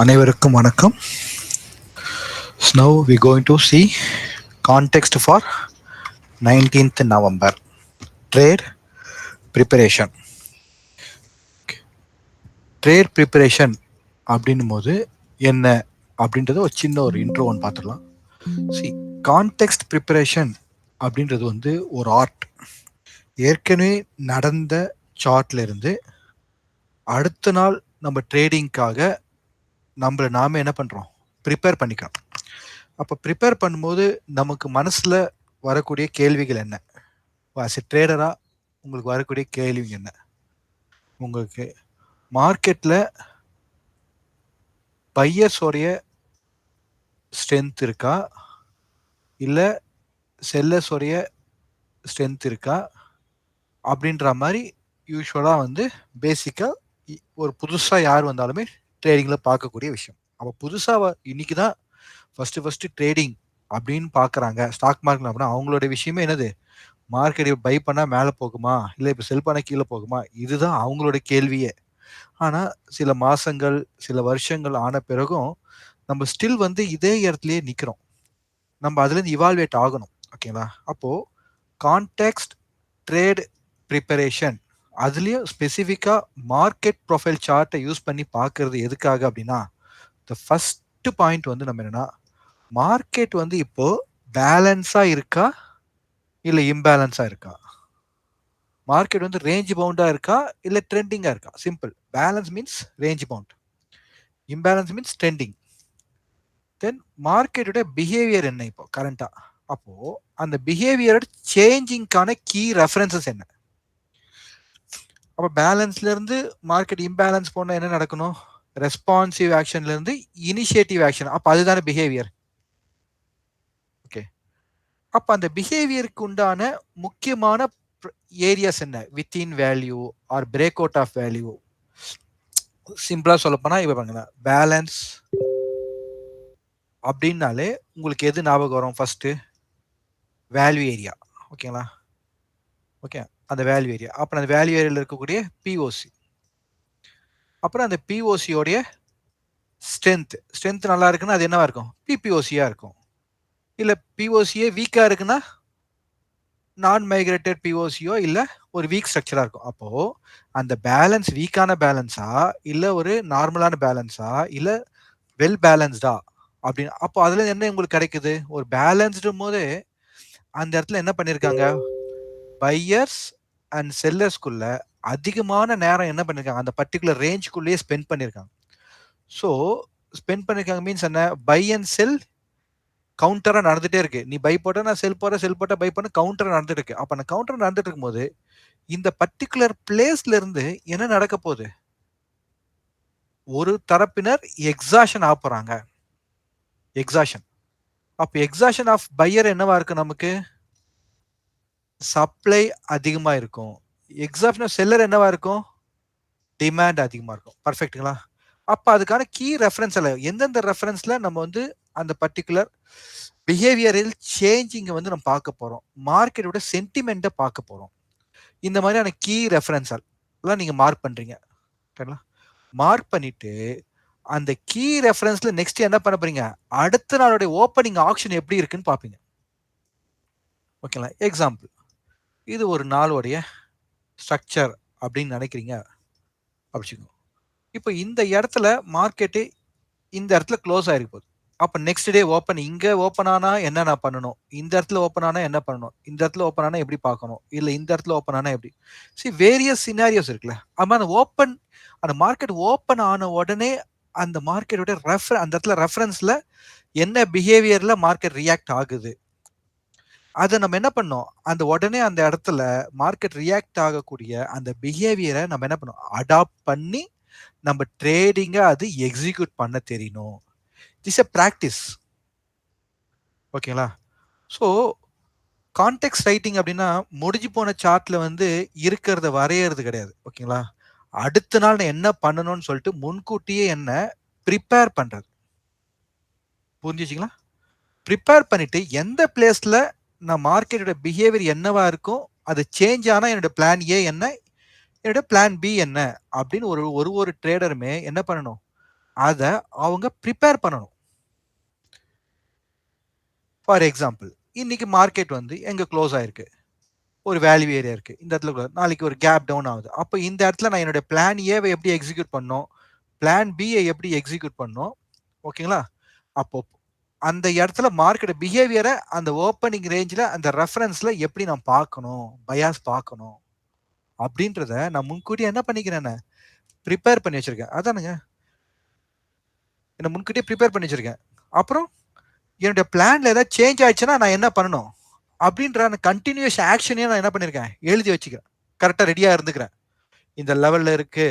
அனைவருக்கும் வணக்கம். Now we going to see context for 19th November trade preparation. Trade preparation அப்படின்னும் போது என்ன அப்படின்றது ஒரு சின்ன ஒரு இன்ட்ரோ ஒன்று பார்த்துடலாம். See, context preparation அப்படின்றது வந்து ஒரு ஆர்ட். ஏற்கனவே நடந்த சார்ட்ல இருந்து அடுத்த நாள் நம்ம ட்ரேடிங்காக நம்மளை நாம என்ன பண்றோம், ப்ரிப்பேர் பண்ணிக்கிறோம். அப்போ ப்ரிப்பேர் பண்ணும்போது நமக்கு மனசில் வரக்கூடிய கேள்விகள் என்ன? ஆஸ் எ ட்ரேடராக உங்களுக்கு வரக்கூடிய கேள்விங்க என்ன? உங்களுக்கு மார்க்கெட்டில் பையர்ஸோடைய ஸ்ட்ரென்த் இருக்கா, இல்லை செல்லர்ஸோடைய ஸ்ட்ரென்த் இருக்கா அப்படின்ற மாதிரி யூஸ்வலாக வந்து பேசிக்காக ஒரு புதுசாக யார் வந்தாலுமே ட்ரேடிங்கில் பார்க்கக்கூடிய விஷயம். அப்போ புதுசாக இன்னைக்கு தான் ஃபஸ்ட்டு ட்ரேடிங் அப்படின்னு பார்க்குறாங்க ஸ்டாக் மார்க்கெட் அப்படின்னா அவங்களோட விஷயமே என்னது, மார்க்கெட் பை பண்ணால் மேலே போகுமா, இல்லை இப்போ செல் பண்ணால் கீழே போகுமா, இதுதான் அவங்களோட கேள்வியே. ஆனால் சில மாதங்கள் சில வருஷங்கள் ஆன பிறகும் நம்ம ஸ்டில் வந்து இதே இடத்துலையே நிற்கிறோம். நம்ம அதுலேருந்து இவால்வேட் ஆகணும். ஓகேங்களா? அப்போது கான்டெக்ஸ்ட் ட்ரேட் ப்ரிப்பரேஷன் அதுலேயும் ஸ்பெசிஃபிக்காக மார்க்கெட் ப்ரொஃபைல் சார்ட்டை யூஸ் பண்ணி பார்க்கறது எதுக்காக அப்படின்னா, த ஃபஸ்ட்டு பாயிண்ட் வந்து நம்ம என்னென்னா, மார்க்கெட் வந்து இப்போது பேலன்ஸாக இருக்கா இல்லை இம்பேலன்ஸாக இருக்கா? மார்க்கெட் வந்து ரேஞ்ச் பவுண்டாக இருக்கா இல்லை ட்ரெண்டிங்காக இருக்கா? Simple. Balance means range bound, imbalance means trending. Then மார்க்கெட்டோட பிஹேவியர் என்ன இப்போ கரண்டா? அப்போ அந்த பிஹேவியர் சேஞ்சிங்கான கீ ரெஃபரன்சஸ் என்ன? அப்போ பேலன்ஸ்ல இருந்து மார்க்கெட் இம்பேலன்ஸ் போனால் என்ன நடக்கணும்? ரெஸ்பான்சிவ் ஆக்ஷன்ல இருந்து இனிஷியேட்டிவ் ஆக்ஷன். அப்போ அதுதானே பிஹேவியர். ஓகே, அப்போ அந்த பிஹேவியருக்கு உண்டான முக்கியமான ஏரியாஸ் என்ன? Within value or break out of value. சிம்பிளா சொல்லப்போனா இப்போ பாருங்க, பேலன்ஸ் அப்படின்னாலே உங்களுக்கு எது ஞாபகம் வரும்? First value area. ஓகேங்களா? ஓகே, அந்த வேல்யூ ஏரியா. அப்புறம் அந்த வேல்யூ ஏரியாவில் இருக்கக்கூடிய பிஓசி, அப்புறம் அந்த பிஓசியோடைய ஸ்ட்ரென்த் நல்லா இருக்குன்னா அது என்னவா இருக்கும்? பிபிஓசியா இருக்கும். இல்லை பிஓசியே வீக்கா இருக்குன்னா நான் மைக்ரேட்டட் பிஓசியோ இல்லை ஒரு வீக் ஸ்ட்ரக்சரா இருக்கும். அப்போ அந்த பேலன்ஸ் வீக்கான பேலன்ஸா இல்லை ஒரு நார்மலான பேலன்ஸா இல்லை வெல் பேலன்ஸ்டா அப்படின்னு. அப்போ அதுல என்ன உங்களுக்கு கிடைக்குது? ஒரு பேலன்ஸ்டும் போது அந்த இடத்துல என்ன பண்ணிருக்காங்க, பையர்ஸ் அண்ட் செல்லர்ஸ்குள்ள அதிகமான நேரம் என்ன பண்ணிருக்காங்க, அந்த பர்டிகுலர் ரேஞ்சுக்குள்ளேயே ஸ்பெண்ட் பண்ணிருக்காங்க. ஸோ ஸ்பெண்ட் பண்ணிருக்காங்க மீன்ஸ் என்ன? பை அண்ட் செல் கவுண்டரா நடந்துட்டே இருக்கு. நீ பை போட்ட நான் செல் போற, செல் போட்ட பை பண்ண, கவுண்டரா நடந்துட்டு இருக்கு. அப்ப அந்த கவுண்டர் நடந்துட்டு இருக்கும்போது இந்த பர்டிகுலர் பிளேஸ்ல இருந்து என்ன நடக்க போகுது? ஒரு தரப்பினர் எக்ஸாஷன் ஆக போறாங்க. எக்ஸாஷன். அப்ப எக்ஸாஷன் ஆஃப் பையர் என்னவா இருக்கு? நமக்கு சப்ளை அதிகமா இருக்கும். எக்ஸாஷன் ஆஃப் செல்லர் என்னவா இருக்கும்? டிமாண்ட் அதிகமா இருக்கும். பர்ஃபெக்ட்டுங்களா? அப்ப அதுக்கான கீ ரெஃபரன்ஸ் எல்லாம் எந்தெந்த ரெஃபரன்ஸ்ல நம்ம வந்து அந்த பர்டிகுலர் பிஹேவியரல் சேஞ்சிங் வந்து நம்ம பார்க்க போறோம். மார்க்கெட்டோட சென்டிமெண்ட்டை பார்க்க போறோம். இந்த மாதிரியான கீ ரெஃபரன்ஸ் எல்லாம் நீங்க மார்க் பண்றீங்க. ஓகேங்களா? மார்க் பண்ணிட்டு அந்த கீ ரெஃபரன்ஸ்ல நெக்ஸ்ட் என்ன பண்ண போறீங்க? அடுத்த நாளுடைய ஓப்பனிங் ஆக்ஷன் எப்படி இருக்குன்னு பார்ப்பீங்க. ஓகேங்களா? எக்ஸாம்பிள், இது ஒரு நாளுடைய ஸ்ட்ரக்சர் அப்படின்னு நினைக்கிறீங்க அப்படிச்சுக்கோ. இப்போ இந்த இடத்துல மார்க்கெட்டு இந்த இடத்துல க்ளோஸ் ஆயிருக்கு போகுது. அப்போ நெக்ஸ்ட் டே ஓப்பன், இங்கே ஓப்பன் ஆனா என்ன நான் பண்ணணும், இந்த இடத்துல ஓப்பன் ஆனா என்ன பண்ணணும், இந்த இடத்துல ஓப்பன் ஆனா எப்படி பார்க்கணும், இல்லை இந்த இடத்துல ஓப்பன் ஆனா எப்படி, வேரியஸ் சினாரியோஸ் இருக்குல்ல. அப்போ அந்த ஓப்பன், அந்த மார்க்கெட் ஓப்பன் ஆன உடனே அந்த மார்க்கெட்டோட அந்த இடத்துல ரெஃபரன்ஸ்ல என்ன பிஹேவியர்ல மார்க்கெட் ரியாக்ட் ஆகுது, அதை நம்ம என்ன பண்ணோம், அந்த உடனே அந்த இடத்துல மார்க்கெட் ரியாக்ட் ஆகக்கூடிய அந்த பிஹேவியரை நம்ம என்ன பண்ணோம், அடாப்ட் பண்ணி நம்ம ட்ரேடிங்கை அது எக்ஸிக்யூட் பண்ண தெரியணும். This a practice. ஓகேங்களா? ஸோ கான்டெக்ஸ்ட் ரைட்டிங் அப்படின்னா முடிஞ்சு போன சார்ட்ல வந்து இருக்கிறத வரையறது கிடையாது. ஓகேங்களா? அடுத்த நாள் நான் என்ன பண்ணணும்னு சொல்லிட்டு முன்கூட்டியே என்ன ப்ரிப்பேர் பண்றது. புரிஞ்சுச்சிங்களா? ப்ரிப்பேர் பண்ணிட்டு எந்த பிளேஸ்ல நான் மார்க்கெட்டோட பிஹேவியர் என்னவா இருக்கும், அது சேஞ்ச் ஆனா என்னோட பிளான் ஏ என்ன, என்னோட பிளான் பி என்ன அப்படின்னு ஒரு ட்ரேடருமே என்ன பண்ணணும், அத அவங்க பிரிப்பேர் பண்ணணும். ஃபார் எக்ஸாம்பிள், இன்னைக்கு மார்க்கெட் வந்து எங்க குளோஸ் ஆயிருக்கு. ஒரு வேல்யூ ஏரியா இருக்கு. இந்த இடத்துல நாளைக்கு ஒரு கேப் டவுன் ஆகுது. அப்ப இந்த இடத்துல நான் என்னுடைய பிளான் ஏவ எப்படி எக்ஸிக்யூட் பண்ணணும்? பிளான் பிய எப்படி எக்ஸிக்யூட் பண்ணணும்? ஓகேங்களா? அப்போ அந்த இடத்துல மார்க்கெட் பிஹேவியர அந்த ஓப்பனிங் ரேஞ்ச்ல அந்த ரெஃபரன்ஸ்ல எப்படி நான் பார்க்கணும்? பயாஸ் பார்க்கணும். அப்படின்றத நான் முன்கூட்டியே என்ன பண்ணிக்கிறேன்? பிரிப்பேர் பண்ணி வச்சிருக்கேன். அதானுங்க. என்ன முன்கூட்டியே பிரிப்பேர் பண்ணி வச்சிருக்கேன். அப்புறம் என்னுடைய பிளான்ல ஏதாவது சேஞ்ச் ஆயிடுச்சுன்னா நான் என்ன பண்ணணும்? அப்படின்ற அந்த கன்டினியூஸ் ஆக்ஷனையும் நான் என்ன பண்ணியிருக்கேன்? எழுதி வச்சுக்கிறேன். கரெக்ட்டா ரெடியா இருந்துக்கிறேன். இந்த லெவல்ல இருக்கு.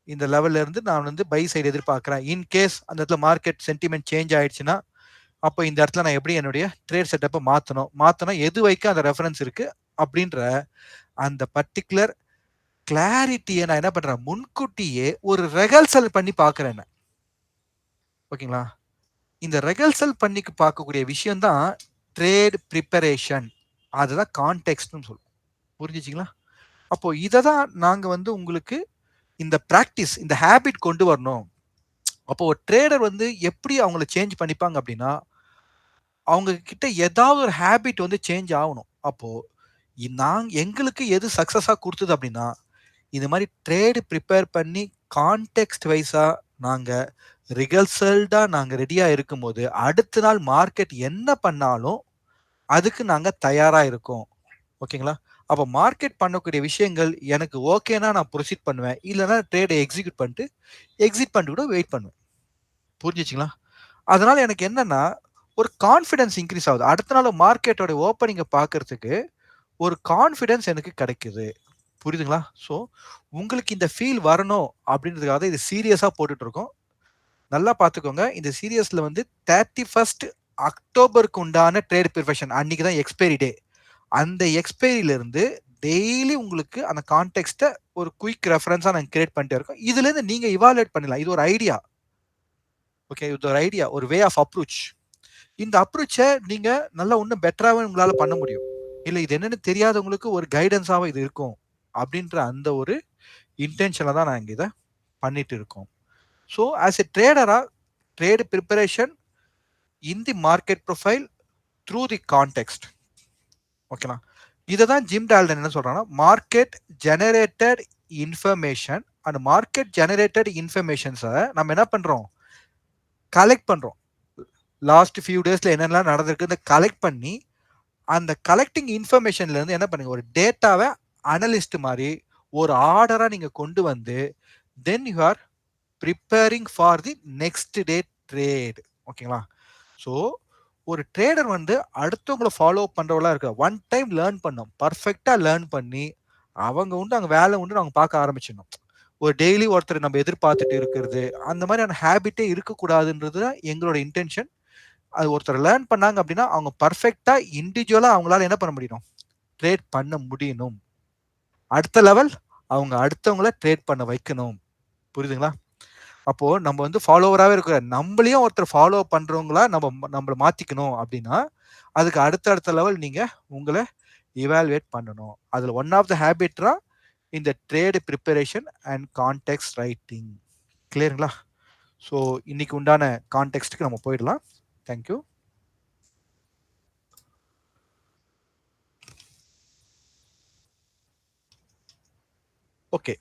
இந்த லெவல்ல இருந்து நான் வந்து பை சைடு எதிர்பார்க்கிறேன். இன் கேஸ் அந்த இடத்துல மார்க்கெட் சென்டிமென்ட் சேஞ்ச் ஆயிடுச்சுன்னா, அப்போ இந்த இடத்துல நான் எப்படி என்னுடைய ட்ரேட் செட்டப்ப மாத்தணும்? மாத்துனா எது வரைக்கும் அந்த ரெஃபரன்ஸ் இருக்கு? அப்படின்ற அந்த பர்ட்டிகுலர் கிளாரிட்டிய நான் என்ன பண்றேன்? முன்கூட்டியே ஒரு ரெஹர்சல் பண்ணி பார்க்கிறேன் நான். ஓகேங்களா? இந்த ரெஹர்சல் பண்ணி பார்க்கக்கூடிய விஷயம் தான் ட்ரேட் பிரிப்பரேஷன். அதுதான் கான்டெக்ஸ்ட்ன்னு சொல்லுவோம். புரிஞ்சுச்சுங்களா? அப்போ இத தான் நாங்க வந்து உங்களுக்கு இந்த பிராக்டிஸ், இந்த ஹேபிட் கொண்டு வரணும். அப்போ ஒரு ட்ரேடர் வந்து எப்படி அவங்கள சேஞ்ச் பண்ணிப்பாங்க அப்படின்னா, அவங்க கிட்ட ஏதாவது ஒரு ஹேபிட் வந்து சேஞ்ச் ஆவணும். அப்போ எங்களுக்கு எது சக்சஸா குடுத்தது அப்படின்னா, இது மாரி ட்ரேட் பிரிப்பேர் பண்ணி கான்டெக்ஸ்ட் வைஸா நாங்க ரிகர்சல்டா நாங்க ரெடியா இருக்கும்போது, அடுத்த நாள் மார்க்கெட் என்ன பண்ணாலும் அதுக்கு நாங்க தயாரா இருக்கோம். ஓகேங்களா? அப்ப மார்க்கெட் பண்ணக்கூடிய விஷயங்கள் எனக்கு ஓகேன்னா நான் புரோசீட் பண்ணுவேன். இல்லன்னா ட்ரேட எக்ஸிக்யூட் பண்ணிட்டு, எக்ஸிட் பண்ணிட்டு கூட வெயிட் பண்ணுவேன். புரிஞ்சுச்சுங்களா? அதனால எனக்கு என்னன்னா, ஒரு கான்ஃபிடன்ஸ் இன்கிரீஸ் ஆகுது. அடுத்த நாள் மார்க்கெட்டோட ஓப்பனிங்க பார்க்கறதுக்கு ஒரு கான்ஃபிடன்ஸ் எனக்கு கிடைக்குது. புரியுதுங்களா? ஸோ, உங்களுக்கு இந்த ஃபீல் வரணும் அப்படின்றதுக்காக தான் இது சீரியஸா போட்டுட்டு இருக்கோம். நல்லா பார்த்துக்கோங்க. இந்த சீரியஸ்ல வந்து 31 அக்டோபருக்கு உண்டான ட்ரேட் பிரிபரேஷன் அன்னைக்கு தான் எக்ஸ்பைரி டே. அந்த எக்ஸ்பைரில இருந்து டெய்லி உங்களுக்கு அந்த கான்டெக்ஸ்ட்ட ஒரு குயிக் ரெஃபரன்ஸா நாங்க கிரியேட் பண்ணிட்டே இருக்கோம். இதுலேருந்து நீங்க இவாலுவேட் பண்ணலாம். இது ஒரு ஐடியா. ஓகே. இது ஒரு ஐடியா. ஒரு வே ஆஃப் அப்ரோச். இந்த அப்ரோச்ச நீங்க நல்லா இன்னும் பெட்டராவே உங்களால பண்ண முடியும். இல்ல இது என்னன்னு தெரியாதவங்களுக்கு ஒரு கைடன்ஸாவா இது இருக்கும். அப்படின்ற அந்த ஒரு இன்டென்ஷன்ல தான் நாங்க இத பண்ணிட்டு இருக்கோம். ஸோ ஆஸ் எ ட்ரேடரா trade preparation in the market profile through the context. ஓகேங்களா? இத தான் ஜிம் டால்டன் என்ன சொல்றாங்கன்னா, market generated information and market generated informations நம்ம என்ன பண்றோம்? கலெக்ட் பண்றோம். லாஸ்ட் ஃபியூ டேஸ்ல என்னென்னலாம் நடந்திருக்குன்னு கலெக்ட் பண்ணி, அந்த கலெக்டிங் இன்ஃபர்மேஷன்ல இருந்து என்ன பண்ணுங்க, ஒரு டேட்டாவ அனலிஸ்ட் மாரி ஒரு ஆர்டரா நீங்க கொண்டு வந்து, then you are preparing for the next day trade. ஓகேங்களா? ஸோ, ஒரு ட்ரேடர் வந்து அடுத்தவங்கள ஃபாலோ பண்றவங்களா இருக்க. ஒன் டைம் லேர்ன் பண்ணணும். பெர்ஃபெக்ட்டா லேர்ன் பண்ணி, அவங்க உண்டு, அங்க வேலை உண்டுன்னு அவங்க பார்க்க ஆரம்பிச்சிடணும். ஒரு டெய்லி ஒருத்தர நம்ம எதிர்பார்த்துட்டு இருக்கிறது, அந்த மாதிரியான ஹேபிட்டே இருக்கக்கூடாதுன்றது தான் எங்களோட இன்டென்ஷன். அது ஒருத்தர் லேர்ன் பண்ணாங்க அப்படின்னா, அவங்க பெர்ஃபெக்ட்டா இண்டிவிஜுவலா அவங்களால என்ன பண்ண முடியணும்? ட்ரேட் பண்ண முடியணும். அடுத்த லெவல் அவங்க அடுத்தவங்கள ட்ரேட் பண்ண வைக்கணும். புரியுதுங்களா? அப்போ நம்ம வந்து ஃபாலோவராவே இருக்க நம்மளையும் ஒருத்தர் ஃபாலோ பண்றவங்களா நம்மள மாத்திக்கணும் அப்படின்னா, அதுக்கு அடுத்த லெவல் நீங்க உங்கள இவாலுவேட் பண்ணணும். அதுல ஒன் ஆஃப் த ஹேபிட் தான் இந்த trade preparation and context writing. கிளியருங்களா? ஸோ இன்னைக்கு உண்டான கான்டெக்ஸ்ட்க்கு நம்ம போயிடலாம். Thank you. ஓகே.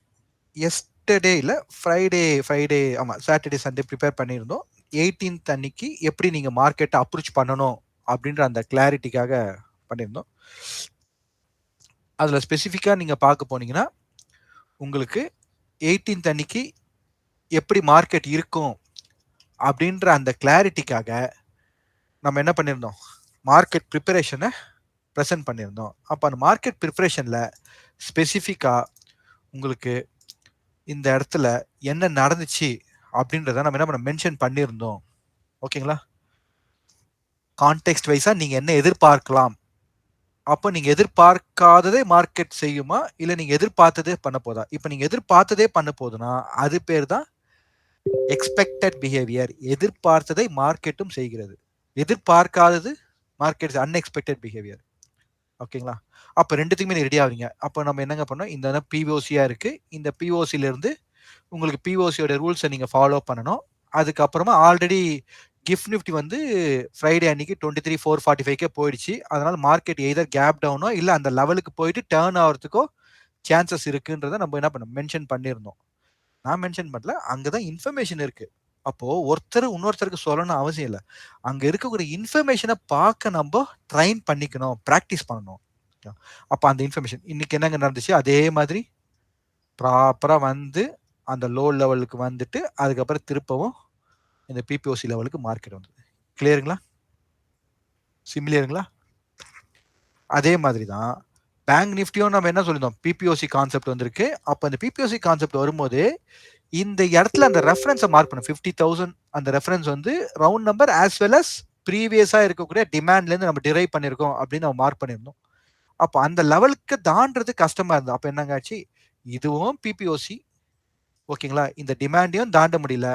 எஸ்டர்டே இல்ல ஃப்ரைடே ஆமா சாட்டர்டே, சண்டே ப்ரிப்பேர் பண்ணியிருந்தோம். 18த் அன்னைக்கு எப்படி நீங்க மார்க்கெட்ட அப்ரோச் பண்ணணும் அப்படின்ற அந்த கிளாரிட்டிக்காக பண்ணியிருந்தோம். அதுல ஸ்பெசிஃபிக்கா நீங்க பார்க்க போனீங்கன்னா, உங்களுக்கு 18த் அன்னைக்கு எப்படி மார்க்கெட் இருக்கும் அப்படின்ற அந்த கிளாரிட்டிக்காக நம்ம என்ன பண்ணியிருந்தோம்? மார்க்கெட் பிரிப்பரேஷன பிரசன்ட் பண்ணியிருந்தோம். அப்ப அந்த மார்க்கெட் பிரிப்பரேஷன்ல ஸ்பெசிஃபிக்கா உங்களுக்கு இந்த இடத்துல என்ன நடந்துச்சு அப்படின்றத நம்ம என்ன பண்ண மென்ஷன் பண்ணியிருந்தோம். ஓகேங்களா? கான்டெக்ஸ்ட் வைஸா நீங்க என்ன எதிர்பார்க்கலாம்? அப்ப நீங்க எதிர்பார்க்காததே மார்க்கெட் செய்யுமா? இல்ல நீங்க எதிர்பார்த்ததே பண்ண போதா? இப்ப நீங்க எதிர்பார்த்ததே பண்ண போதுன்னா, அது பேர் தான் எக்ஸ்பெக்டட் பிஹேவியர். எதிர்பார்த்ததை மார்க்கெட்டும் செய்கிறது. எதிர்பார்க்காதது மார்க்கெட் அன்எக்ஸ்பெக்டட் பிஹேவியர். ஓகேங்களா? அப்ப 2த்துக்குமே நீங்க ரெடி ஆவீங்க. அப்ப நம்ம என்னங்க பண்ணோம்? இந்த பிஓசியா இருக்கு. இந்த பிஓசில இருந்து உங்களுக்கு பிஓசியோட ரூல்ஸ நீங்க ஃபாலோ பண்ணணும். அதுக்கப்புறமா ஆல்ரெடி கிஃப்ட் நிஃப்டி வந்து ஃப்ரைடே அன்னைக்கு 23,445 போயிடுச்சு. அதனால மார்க்கெட் எய்தர் கேப் டவுனோ இல்ல அந்த லெவலுக்கு போயிட்டு டர்ன் ஆகிறதுக்கோ சான்சஸ் இருக்குன்றத நம்ம என்ன பண்ணோம் மென்ஷன் பண்ணியிருந்தோம். நான் மென்ஷன் பண்ணல, அங்கதான் இன்ஃபர்மேஷன் இருக்கு. அப்போ ஒருத்தர் இன்னொருத்தருக்கு சொல்லணும் அவசியம் இல்லை. அங்க இருக்கக்கூடிய இன்ஃபர்மேஷனை பார்க்க நம்ம ட்ரைன் பண்ணிக்கணும், ப்ராக்டிஸ் பண்ணணும். அப்ப அந்த இன்ஃபர்மேஷன் இன்னைக்கு என்னங்க நடந்துச்சு, அதே மாதிரி ப்ராப்பரா வந்து அந்த லோ லெவலுக்கு வந்துட்டு அதுக்கப்புறம் திருப்பவும் இந்த பிபிஓசி லெவலுக்கு மார்க்கெட் வந்தது. கிளியருங்களா? சிமிலியருங்களா? அதே மாதிரி தான் பேங்க் நிஃப்டியும் நம்ம என்ன சொல்லியிருந்தோம், பிபிஓசி கான்செப்ட் வந்திருக்கு. அப்ப அந்த பிபிஓசி கான்செப்ட் வரும்போது இந்த இடத்துல அந்த ரெஃபரன்ஸை மார்க் பண்ணும் 50,000. அந்த ரெஃபரன்ஸ் வந்து round number as well as ப்ரீவியஸா இருக்கக்கூடிய டிமாண்ட்ல இருந்து நம்ம டிரைவ் பண்ணிருக்கோம் அப்படின்னு நம்ம மார்க் பண்ணியிருந்தோம். அப்போ அந்த லெவலுக்கு தாண்டது கஷ்டமா இருந்தது. அப்ப என்னங்க ஆச்சு, இதுவும் பிபிஓசி ஓகேங்களா, இந்த டிமாண்டையும் தாண்ட முடியல.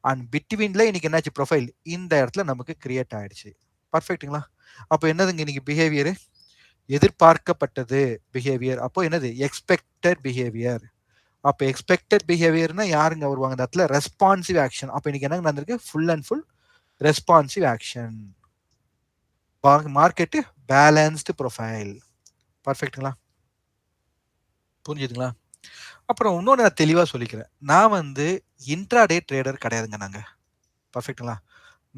அண்ட் பிட்வீன்ல இன்னைக்கு என்னாச்சு, ப்ரொஃபைல் இந்த இடத்துல நமக்கு கிரியேட் ஆயிடுச்சு. பர்ஃபெக்ட்டுங்களா? அப்போ என்னதுங்க இன்னைக்கு பிஹேவியர், எதிர்பார்க்கப்பட்டது பிஹேவியர். அப்போ என்னது, எக்ஸ்பெக்டட் பிஹேவியர். அப்போ எக்ஸ்பெக்டட் பிஹேவியர்னா யாருங்க வருவாங்க இந்த இடத்துல, ரெஸ்பான்சிவ் ஆக்ஷன். அப்போ இன்னைக்கு என்ன நடந்திருக்கு, full and full responsive action. Market balanced profile. பர்ஃபெக்ட்டுங்களா? புரிஞ்சுதுங்களா? அப்புறம் இன்னொன்று நான் தெளிவாக சொல்லிக்கிறேன், நான் வந்து இன்ட்ராடே ட்ரேடர் கிடையாதுங்க. நாங்கள் பர்ஃபெக்ட்டுங்களா,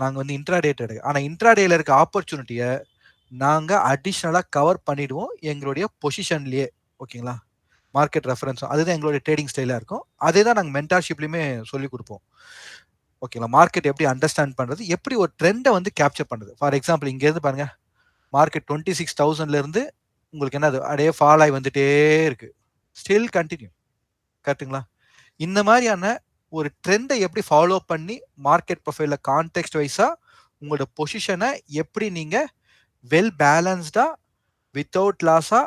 நாங்கள் வந்து இன்ட்ராடே ட்ரேடர். ஆனால் இன்ட்ராடேல இருக்க ஆப்பர்ச்சுனிட்டியை நாங்கள் அடிஷ்னலாக கவர் பண்ணிடுவோம் எங்களுடைய பொசிஷன்லேயே. ஓகேங்களா, மார்க்கெட் ரெஃபரன்ஸும் அதுதான் எங்களுடைய ட்ரேடிங் ஸ்டைலாக இருக்கும். அதே தான் நாங்கள் மென்டார்ஷிப்லையுமே சொல்லிக் கொடுப்போம். ஓகேங்களா, மார்க்கெட் எப்படி அண்டர்ஸ்டாண்ட் பண்ணுறது, எப்படி ஒரு ட்ரெண்டை வந்து கேப்சர் பண்ணுறது. ஃபார் எக்ஸாம்பிள் இங்கேருந்து பாருங்கள், மார்க்கெட் 26,000லேருந்து உங்களுக்கு என்னது அப்படியே ஃபால் ஆகி வந்துட்டே இருக்கு, ஸ்டில் கண்டினியூ. கரெக்டுங்களா? இந்த மாதிரியான ஒரு ட்ரெண்டை எப்படி ஃபாலோ பண்ணி மார்க்கெட் ப்ரொஃபைலில் கான்டெக்ட் வைஸாக உங்களோட பொசிஷனை எப்படி நீங்கள் வெல் பேலன்ஸ்டாக வித்தவுட் லாஸாக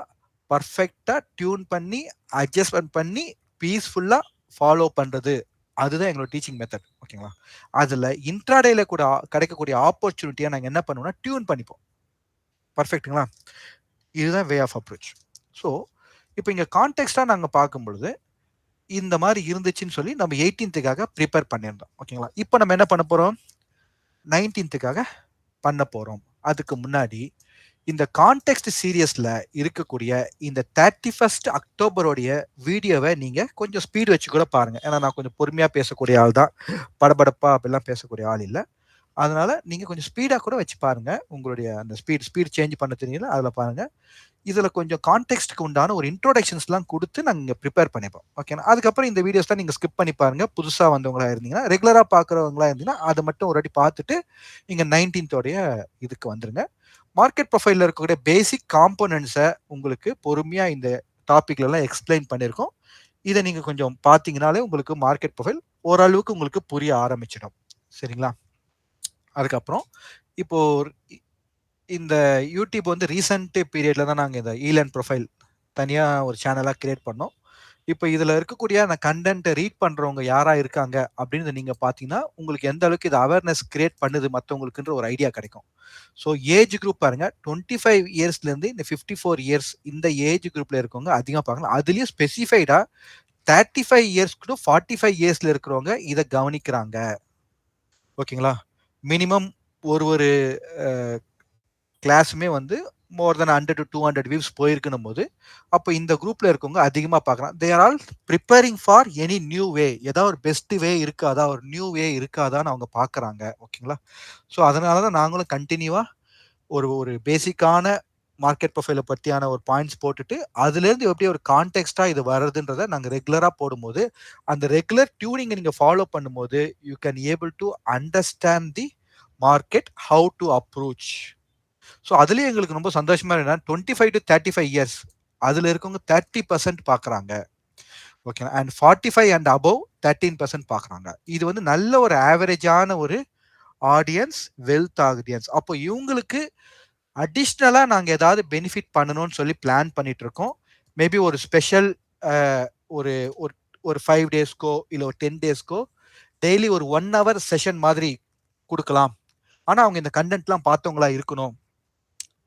பர்ஃபெக்டாக டியூன் பண்ணி அட்ஜஸ்ட்மெண்ட் பண்ணி பீஸ்ஃபுல்லாக ஃபாலோ பண்ணுறது, அதுதான் எங்களோட டீச்சிங் மெத்தட். ஓகேங்களா, அதில் இன்ட்ராடேல கூட கிடைக்கக்கூடிய ஆப்பர்ச்சுனிட்டியை நாங்கள் என்ன பண்ணுவோம்னா டியூன் பண்ணிப்போம். பர்ஃபெக்ட்டுங்களா? இதுதான் வே ஆஃப் அப்ரோச். ஸோ இப்போ இங்கே கான்டெக்ஸ்டாக நாங்கள் பார்க்கும் பொழுது இந்த மாதிரி இருந்துச்சுன்னு சொல்லி நம்ம 18th ப்ரிப்பேர் பண்ணியிருந்தோம். ஓகேங்களா, இப்போ நம்ம என்ன பண்ண போகிறோம், 19th பண்ண போகிறோம். அதுக்கு முன்னாடி இந்த கான்டெக்ஸ்ட் சீரியஸில் இருக்கக்கூடிய இந்த 31st அக்டோபரோடைய வீடியோவை நீங்கள் கொஞ்சம் ஸ்பீடு வச்சு கூட பாருங்கள். ஏன்னா நான் கொஞ்சம் பொறுமையாக பேசக்கூடிய ஆள் தான், படபடப்பாக அப்படிலாம் பேசக்கூடிய ஆள் இல்லை. அதனால நீங்கள் கொஞ்சம் ஸ்பீடாக கூட வச்சு பாருங்கள். உங்களுடைய அந்த ஸ்பீட் சேஞ்ச் பண்ண தெரியல, அதில் பாருங்கள். இதில் கொஞ்சம் கான்டெக்ஸ்ட்டுக்கு உண்டான ஒரு இன்ட்ரோடக்ஷன்ஸ்லாம் கொடுத்து நாங்கள் ப்ரிப்பேர் பண்ணிப்போம். ஓகேனா, அதுக்கப்புறம் இந்த வீடியோஸ்லாம் நீங்கள் ஸ்கிப் பண்ணி பாருங்கள். புதுசாக வந்தவங்களா இருந்தீங்கன்னா, ரெகுலராக பார்க்குறவங்களா இருந்தீங்கன்னா அதை மட்டும் ஒரு வாட்டி பார்த்துட்டு இங்கே 19th இதுக்கு வந்துருங்க. மார்க்கெட் ப்ரொஃபைலில் இருக்கக்கூடிய பேசிக் காம்போனன்ட்ஸை உங்களுக்கு பொறுமையாக இந்த டாப்பிக்லலாம் எக்ஸ்பிளைன் பண்ணியிருக்கோம். இதை நீங்கள் கொஞ்சம் பார்த்தீங்கனாலே உங்களுக்கு மார்க்கெட் ப்ரொஃபைல் ஓரளவுக்கு உங்களுக்கு புரிய ஆரம்பிச்சிடும். சரிங்களா? அதுக்கப்புறம் இப்போ இந்த யூடியூப் வந்து ரீசெண்ட் பீரியட்ல தான் நாங்கள் இந்த ஈலன் ப்ரொஃபைல் தனியாக ஒரு சேனலாக கிரியேட் பண்ணோம். இப்போ இதில் இருக்கக்கூடிய அந்த கண்டென்ட்டை ரீட் பண்ணுறவங்க யாராக இருக்காங்க அப்படின்னு நீங்கள் பார்த்தீங்கன்னா உங்களுக்கு எந்த அளவுக்கு இது அவேர்னஸ் கிரியேட் பண்ணுது மற்றவங்களுக்குன்ற ஒரு ஐடியா கிடைக்கும். ஸோ ஏஜ் குரூப் பாருங்கள், 25 இயர்ஸ்லேருந்து இந்த 54 இயர்ஸ் இந்த ஏஜ் குரூப்பில் இருக்கவங்க அதிகமாக பார்க்கலாம். அதுலேயும் ஸ்பெசிஃபைடாக 35 இயர்ஸ் டு 45 இயர்ஸில் இருக்கிறவங்க இதை கவனிக்கிறாங்க. ஓகேங்களா, மினிமம் ஒரு கிளாஸுமே வந்து மோர் தென் 100 to 200 வியூஸ் போயிருக்கணும் போது அப்போ இந்த குரூப்ல இருக்கவங்க அதிகமாக பார்க்கலாம். They are all preparing for any new வே, ஏதாவது ஒரு பெஸ்ட் வே இருக்காதா, ஒரு நியூ வே இருக்காதான்னு அவங்க பார்க்குறாங்க. ஓகேங்களா, ஸோ அதனால தான் நாங்களும் கண்டினியூவாக ஒரு பேசிக்கான மார்க்கெட் ப்ரொஃபைலை பற்றியான ஒரு பாயிண்ட்ஸ் போட்டுட்டு அதுலேருந்து எப்படி ஒரு கான்டெக்ஸ்டாக இது வருதுன்றதை நாங்கள் ரெகுலராக போடும்போது அந்த ரெகுலர் டியூனிங்கை நீங்கள் ஃபாலோ பண்ணும்போது you can able to understand the market how to approach. So அதுலேயே எங்களுக்கு ரொம்ப சந்தோஷமா என்னன்னா 25 to 35 இயர்ஸ் அதில் இருக்கவங்க 30% பார்க்குறாங்க. ஓகே, அண்ட் 45 அண்ட் அபவ் 13% பார்க்குறாங்க. இது வந்து நல்ல ஒரு ஆவரேஜான ஒரு ஆடியன்ஸ், வெல்த் ஆடியன்ஸ். அப்போ இவங்களுக்கு அடிஷ்னலாக நாங்கள் ஏதாவது பெனிஃபிட் பண்ணணும்னு சொல்லி பிளான் பண்ணிட்டு இருக்கோம். மேபி ஒரு ஸ்பெஷல் ஒரு ஒரு 5 டேஸ்க்கோ இல்லை ஒரு 10 டேஸ்க்கோ டெய்லி ஒரு 1 hour செஷன் மாதிரி கொடுக்கலாம். ஆனால் அவங்க இந்த கண்டென்ட்லாம் பார்த்தவங்களா இருக்கணும்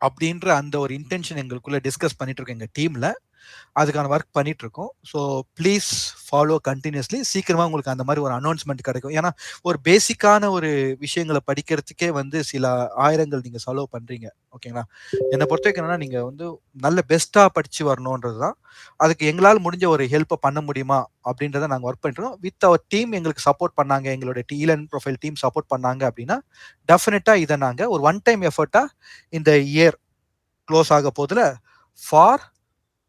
அப்படின்ற அந்த ஒரு இன்டென்ஷன் எங்களுக்குள்ள டிஸ்கஸ் பண்ணிட்டு இருக்கோம் எங்க டீம்ல. அதுக்கான ஒர்க் பண்ணிட்டு இருக்கோம். So please follow continuously. சீக்கிரமா உங்களுக்கு அந்த மாதிரி ஒரு அனௌன்ஸ்மெண்ட் கிடைக்கும். ஏன்னா ஒரு பேசிக்கான ஒரு விஷயங்களை படிக்கிறதுக்கே வந்து சில ஆயிரங்கள் நீங்க செலவு பண்றீங்க. ஓகேங்களா? என்னை பொறுத்த வரைக்கும் என்னன்னா நீங்க வந்து நல்ல பெஸ்ட்டா படிச்சு வரணுன்றது தான். அதுக்கு எங்களால் முடிஞ்ச ஒரு ஹெல்ப்பை பண்ண முடியுமா அப்படின்றத நாங்கள் ஒர்க் பண்ணிட்டு வித் அவர் டீம் எங்களுக்கு சப்போர்ட் பண்ணாங்க, எங்களுடைய இளன் ப்ரொஃபைல் டீம் சப்போர்ட் பண்ணாங்க அப்படின்னா டெஃபினட்டா இதை நாங்கள் ஒரு ஒன் டைம் எஃபர்ட்டா இந்த இயர் க்ளோஸ் ஆக போதுல ஃபார்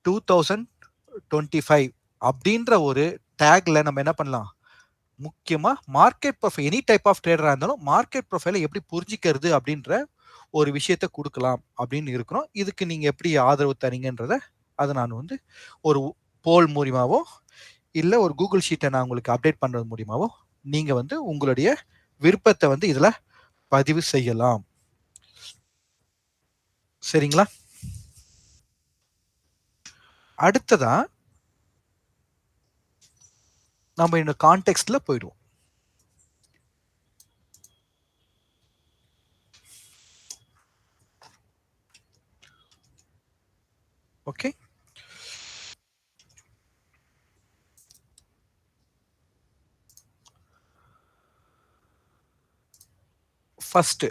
2025 அப்படின்ற ஒரு டேக்ல நம்ம என்ன பண்ணலாம், முக்கியமா market profile any type of ட்ரேடரா இருந்தாலும் மார்க்கெட் ப்ரொஃபைலை எப்படி புரிஞ்சிக்கிறது அப்படின்ற ஒரு விஷயத்தை கொடுக்கலாம் அப்படின்னு இருக்கிறோம். இதுக்கு நீங்க எப்படி ஆதரவு தரீங்கன்றத அதை நான் வந்து ஒரு போல் மூலியமாவோ இல்ல ஒரு கூகுள் ஷீட்டை நான் உங்களுக்கு அப்டேட் பண்றது மூலியமாவோ நீங்க வந்து உங்களுடைய விருப்பத்தை வந்து இதுல பதிவு செய்யலாம். சரிங்களா? அடுத்ததா நம்ம இந்த கான்டெக்ஸ்ட்ல போயிடுவோம். ஓகே, ஃபர்ஸ்ட்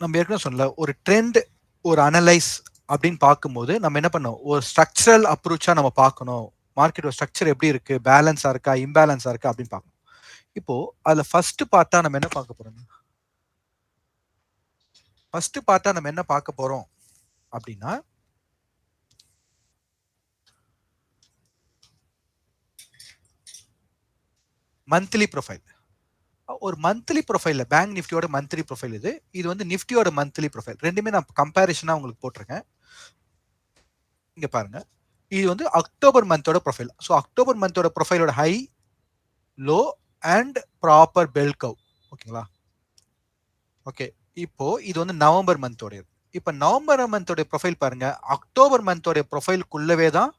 நம்ம ஏற்கனவே சொன்னல ஒரு ட்ரெண்ட் ஒரு அனலைஸ் அப்படின்னு பார்க்கும்போது நம்ம என்ன பண்ணோம், ஒரு ஸ்ட்ரக்சரல் அப்ரோச்சா நம்ம பார்க்கணும். மார்க்கெட் ஸ்ட்ரக்சர் எப்படி இருக்கு, பேலன்ஸா இருக்கா இம்பேலன்ஸா இருக்கா அப்படின்னு பார்க்கணும். இப்போ அதுல ஃபர்ஸ்ட் பார்த்தா நம்ம என்ன பார்க்க போறோம், ஃபர்ஸ்ட் பார்த்தா நம்ம என்ன பார்க்க போறோம் அப்படின்னா மந்த்லி ப்ரொஃபைல். ஒரு மந்த்லி ப்ரொஃபைல்ல பேங்க் நிஃப்டியோட மந்த்லி ப்ரொஃபைல் இது. இது வந்து நிஃப்டியோட மந்த்லி ப்ரொஃபைல். ரெண்டுமே நான் கம்பேரிஷனா உங்களுக்கு போட்டிருக்கேன். இங்க பாருங்க. இது வந்து அக்டோபர் மந்தோட ப்ரொஃபைல். ஸோ அக்டோபர் மந்தோட ப்ரொஃபைலோட high, low and proper bell curve. ஓகேங்களா? ஓகே. இப்போ இது வந்து நவம்பர் மந்தோடது. இப்போ நவம்பர் மந்தோட ப்ரொஃபைல் பாருங்க. அக்டோபர் மந்தோட ப்ரொஃபைலுக்குள்ளவே தான்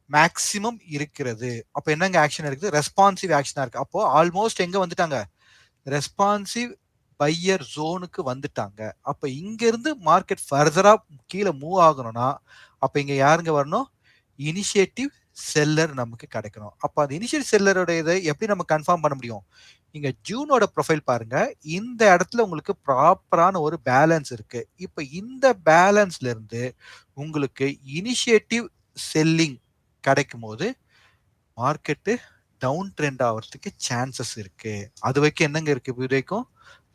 மேக்ஸிமம் இருக்கிறது. அப்போ என்னங்க ஆக்ஷன் இருக்குது? ரெஸ்பான்சிவ் ஆக்ஷனா இருக்கு. அப்போ ஆல்மோஸ்ட் எங்க வந்துட்டாங்க? ரெஸ்பான்சிவ் பையர் ஜோனுக்கு வந்துட்டாங்க. அப்ப இங்க இருந்து மார்க்கெட் ஃபர்தரா கீழே மூவ் ஆகணும்னா அப்ப இங்க யாருங்க வரணும்? இனிஷியேட்டிவ் செல்லர் நமக்கு கிடைக்கணும். அப்ப அந்த இனிஷியேட்டிவ் செல்லரோட இதை எப்படி நம்ம கன்ஃபார்ம் பண்ண முடியும்? இங்க ஜூனோட ப்ரொஃபைல் பாருங்க. இந்த இடத்துல உங்களுக்கு ப்ராப்பரான ஒரு பேலன்ஸ் இருக்கு. இப்ப இந்த பேலன்ஸ்ல இருந்து உங்களுக்கு இனிஷியேட்டிவ் செல்லிங் கிடைக்கும் போது மார்க்கெட்டு டவுன் ட்ரெண்ட் ஆகிறதுக்கு சான்சஸ் இருக்கு. அது வரைக்கும் என்னங்க இருக்கு? இது வரைக்கும்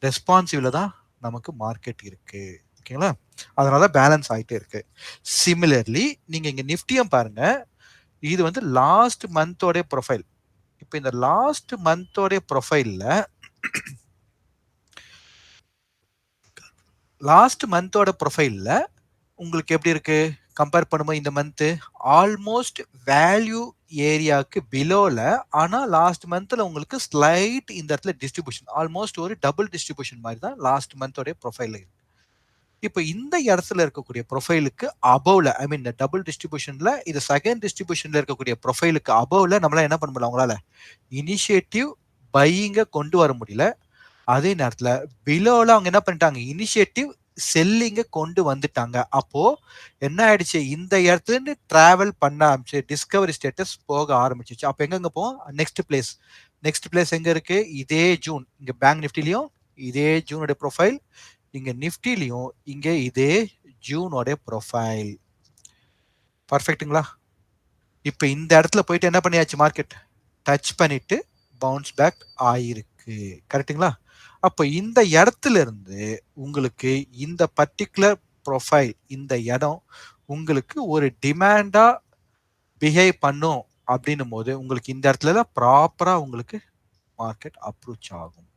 ரெஸ்பான்சிவ்ல தான் நமக்கு மார்க்கெட் இருக்கு. ஓகேங்களா? அதனால பேலன்ஸ் ஆயிட்டே இருக்கு. சிமிலர்லி நீங்க இங்க நிஃப்டியும் பாருங்க. இது வந்து லாஸ்ட் மந்தோட ப்ரொஃபைல். இப்போ இந்த லாஸ்ட் மந்தோட ப்ரொஃபைல்ல உங்களுக்கு எப்படி இருக்கு? கம்பேர் பண்ணும்போது இந்த மந்த் ஆல்மோஸ்ட் வேல்யூ ஏரியாக்கு பிலோல, ஆனா லாஸ்ட் மந்த்ல உங்களுக்கு ஸ்லைட் இந்த இடத்துல டிஸ்ட்ரிபியூஷன் ஆல்மோஸ்ட் ஒரு டபுள் டிஸ்ட்ரிபியூஷன் மாதிரி தான் லாஸ்ட் மந்தோட ப்ரொஃபைல் இருக்கு. இப்போ இந்த இடத்துல இருக்கக்கூடிய ப்ரொஃபைலுக்கு அபவ்ல, ஐ மீன் டபுள் டிஸ்ட்ரிபியூஷன்ல இது செகண்ட் டிஸ்ட்ரிபியூஷன்ல இருக்கக்கூடிய ப்ரொஃபைலுக்கு அபவ்ல நம்மளால என்ன பண்ண முடியல, அவங்களால இனிஷியேட்டிவ் பையிங்க கொண்டு வர முடியல. அதே நேரத்துல பிலோல அவங்க என்ன பண்ணிட்டாங்க, இனிஷியேட்டிவ் செல்லிங்க கொண்டு வந்துட்டாங்க. அப்போ என்ன ஆயிடுச்சு, இந்த இடத்துல இருந்து டிராவல் பண்ண ஆரம்பிச்சு டிஸ்கவரி ஸ்டேட்டஸ் போக ஆரம்பிச்சிச்சு. அப்ப எங்க போவோம்? நெக்ஸ்ட் பிளேஸ் எங்க இருக்கு? இதே ஜூன். இங்க பேங்க் நிஃப்டிலையும் இதே ஜூனோட ப்ரொஃபைல், இங்க நிஃப்டிலையும் இங்க இதே ஜூனோட ப்ரொஃபைல். பர்ஃபெக்ட்டுங்களா? இப்ப இந்த இடத்துல போயிட்டு என்ன பண்ணியாச்சு, மார்க்கெட் டச் பண்ணிட்டு பவுன்ஸ் பேக் ஆயிருக்கு. கரெக்ட்டுங்களா? அப்ப இந்த இடத்துல இருந்து உங்களுக்கு இந்த பர்டிகுலர் ப்ரொஃபைல், இந்த இடம் உங்களுக்கு ஒரு டிமாண்டா பிஹேவ் பண்ணும் அப்படின்னும் போது உங்களுக்கு இந்த இடத்துல தான் ப்ராப்பரா உங்களுக்கு மார்க்கெட் அப்ரோச் ஆகும்.